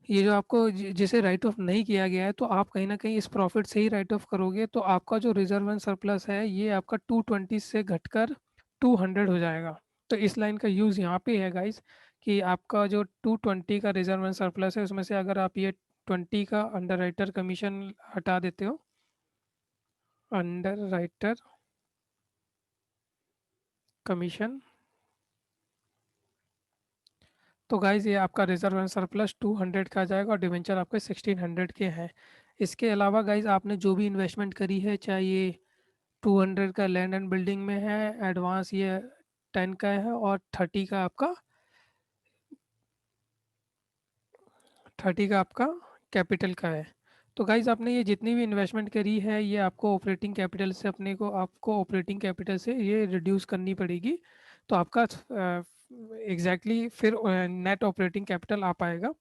ये जो आपको जिसे राइट ऑफ नहीं किया गया है, तो आप कहीं ना कहीं इस प्रॉफिट से ही राइट ऑफ करोगे, तो आपका जो रिजर्व एंड सरप्लस है ये आपका 220 से घटकर 200 हो जाएगा। तो इस लाइन का यूज़ यहाँ पे है गाइस, कि आपका जो 220 का रिजर्व एंड सरप्लस है उसमें से अगर आप ये 20 का अंडर राइटर कमीशन हटा देते हो, अंडर राइटर कमीशन, तो गाइज ये आपका रिजर्व एंड सरप्लस 200 का आ जाएगा और डिवेंचर आपके 1600 के हैं। इसके अलावा गाइज आपने जो भी इन्वेस्टमेंट करी है, चाहे ये 200 का लैंड एंड बिल्डिंग में है, एडवांस ये 10 का है, और 30 का आपका कैपिटल का है। तो गाइज आपने ये जितनी भी इन्वेस्टमेंट करी है ये आपको ऑपरेटिंग कैपिटल से, अपने को आपको ऑपरेटिंग कैपिटल से ये रिड्यूस करनी पड़ेगी। तो आपका एग्जैक्टली फिर नेट ऑपरेटिंग कैपिटल आ पाएगा।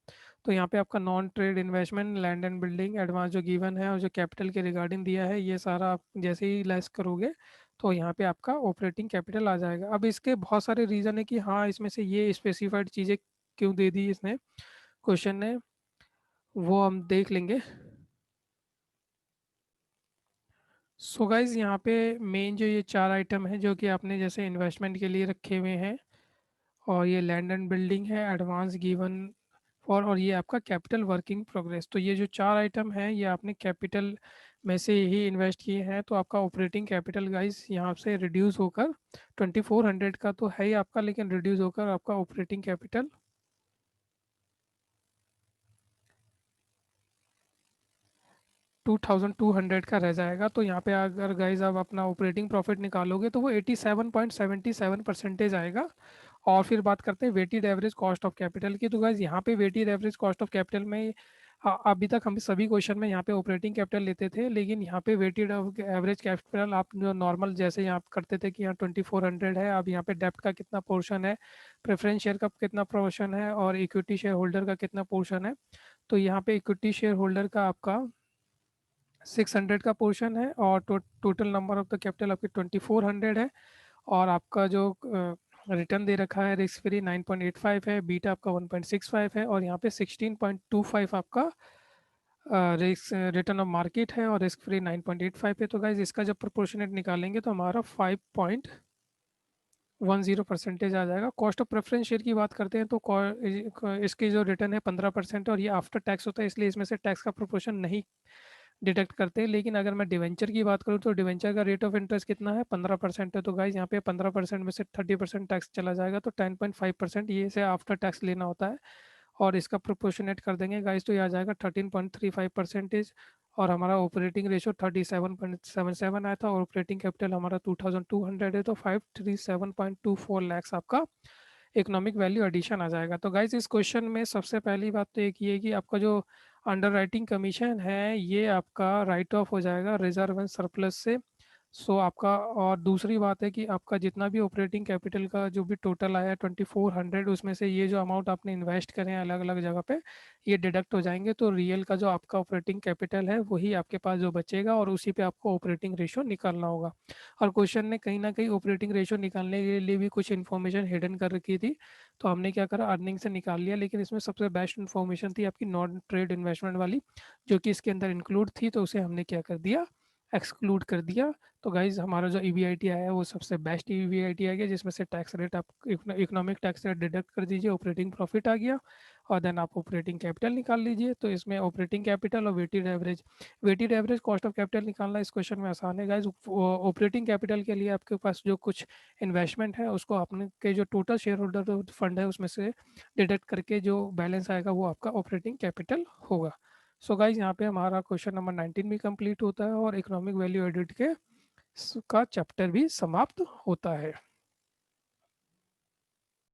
तो यहाँ पे आपका non trade investment, land and building, advance जो गिवन है और जो कैपिटल के रिगार्डिंग दिया है, ये सारा आप जैसे ही लेस करोगे तो यहाँ पे आपका ऑपरेटिंग कैपिटल आ जाएगा। अब इसके बहुत सारे रीज़न है कि हाँ इसमें से ये स्पेसिफाइड चीज़ें क्यों दे दी इसने, क्वेश्चन ने, वो हम देख लेंगे। सो गाइज यहाँ पे मेन जो ये चार आइटम है जो कि आपने जैसे इन्वेस्टमेंट के लिए रखे हुए हैं, और ये लैंड एंड बिल्डिंग है, एडवांस गिवन फॉर, और ये आपका कैपिटल वर्किंग प्रोग्रेस, तो ये जो चार आइटम है ये आपने कैपिटल में से ही इन्वेस्ट किए हैं। तो आपका ऑपरेटिंग कैपिटल गाइज यहाँ से रिड्यूस होकर 2400 का तो है ही आपका, लेकिन रिड्यूस होकर आपका ऑपरेटिंग कैपिटल 2200 का रह जाएगा। तो यहाँ पे अगर गाइज आप अपना ऑपरेटिंग प्रॉफिट निकालोगे तो वो 87.77% आएगा। और फिर बात करते हैं weighted average cost of capital की। तो गाइज यहाँ पे weighted average cost of capital में अभी तक हम सभी क्वेश्चन में यहाँ पे ऑपरेटिंग कैपिटल लेते थे, लेकिन यहाँ पे वेटेड एवरेज कैपिटल आप जो नॉर्मल जैसे यहाँ करते थे कि यहाँ 2400 है, अब यहाँ पे डेप्ट का कितना पोर्शन है, प्रेफरेंस शेयर का कितना पोर्शन है, और इक्विटी शेयर होल्डर का कितना पोर्शन है। तो यहाँ पे इक्विटी शेयर होल्डर का आपका 600 का पोर्शन है, और total number of the capital आपकी 2400 है। और आपका जो रिटर्न दे रखा है रिस्क फ्री 9.85 है, बीटा आपका 1.65 है, और यहाँ पे 16.25 आपका रिस्क रिटर्न ऑफ मार्केट है, और रिस्क फ्री 9.85 है। तो गाइज इसका जब प्रोपोर्शनेट निकालेंगे तो हमारा 5.10% आ जाएगा। कॉस्ट ऑफ प्रेफरेंस शेयर की बात करते हैं तो इसकी जो रिटर्न है 15% है, और ये आफ्टर टैक्स होता है, इसलिए इसमें से टैक्स का प्रोपोर्शन नहीं डिडक्ट करते हैं। लेकिन अगर मैं डिवेंचर की बात करूँ तो डिवेंचर का रेट ऑफ इंटरेस्ट कितना है, 15% है। तो गाइज यहाँ पे 15% में से 30% टैक्स चला जाएगा, तो 10.5% ये से आफ्टर टैक्स लेना होता है, और इसका प्रोपोर्शनेट कर देंगे गाइज तो ये आ जाएगा 13.35%। और हमारा ऑपरेटिंग रेशो 37.77 आया था, और ऑपरेटिंग कैपिटल हमारा 2200 है, तो 537.24 लैक्स आपका इकोनॉमिक वैल्यू एडिशन आ जाएगा। तो गाइज इस क्वेश्चन में सबसे पहली बात तो एक ये है कि आपका जो अंडर राइटिंग कमीशन है ये आपका राइट ऑफ हो जाएगा रिजर्व एंड सरप्लस से। सो आपका, और दूसरी बात है कि आपका जितना भी ऑपरेटिंग कैपिटल का जो भी टोटल आया है 2400, उसमें से ये जो अमाउंट आपने इन्वेस्ट करे हैं अलग अलग जगह पे ये डिडक्ट हो जाएंगे, तो रियल का जो आपका ऑपरेटिंग कैपिटल है वही आपके पास जो बचेगा, और उसी पे आपको ऑपरेटिंग रेशो निकालना होगा। और क्वेश्चन ने कहीं ना कहीं ऑपरेटिंग रेशो निकालने के लिए भी कुछ इन्फॉर्मेशन हिडन कर रखी थी, तो हमने क्या करा, अर्निंग से निकाल लिया, लेकिन इसमें सबसे बेस्ट इन्फॉर्मेशन थी आपकी नॉन ट्रेड इन्वेस्टमेंट वाली, जो कि इसके अंदर इंक्लूड थी, तो उसे हमने क्या कर दिया, एक्सक्लूड कर दिया। तो गाइज हमारा जो ईवीआईटी आया है वो सबसे बेस्ट ईवीआईटी आ गया, जिसमें से टैक्स रेट आप इकोनॉमिक टैक्स रेट डिडक्ट कर दीजिए, ऑपरेटिंग प्रॉफिट आ गया, और देन आप ऑपरेटिंग कैपिटल निकाल लीजिए। तो इसमें ऑपरेटिंग कैपिटल और weighted average cost of capital निकालना इस क्वेश्चन में आसान है गाइज। ऑपरेटिंग कैपिटल के लिए आपके पास जो कुछ इन्वेस्टमेंट है उसको आपने के जो टोटल शेयर होल्डर फंड है उसमें से डिडक्ट करके जो बैलेंस आएगा वो आपका ऑपरेटिंग कैपिटल होगा। सो गाइज यहाँ पे हमारा क्वेश्चन नंबर 19 भी कंप्लीट होता है, और इकोनॉमिक वैल्यू एडिट के का चैप्टर भी समाप्त होता है।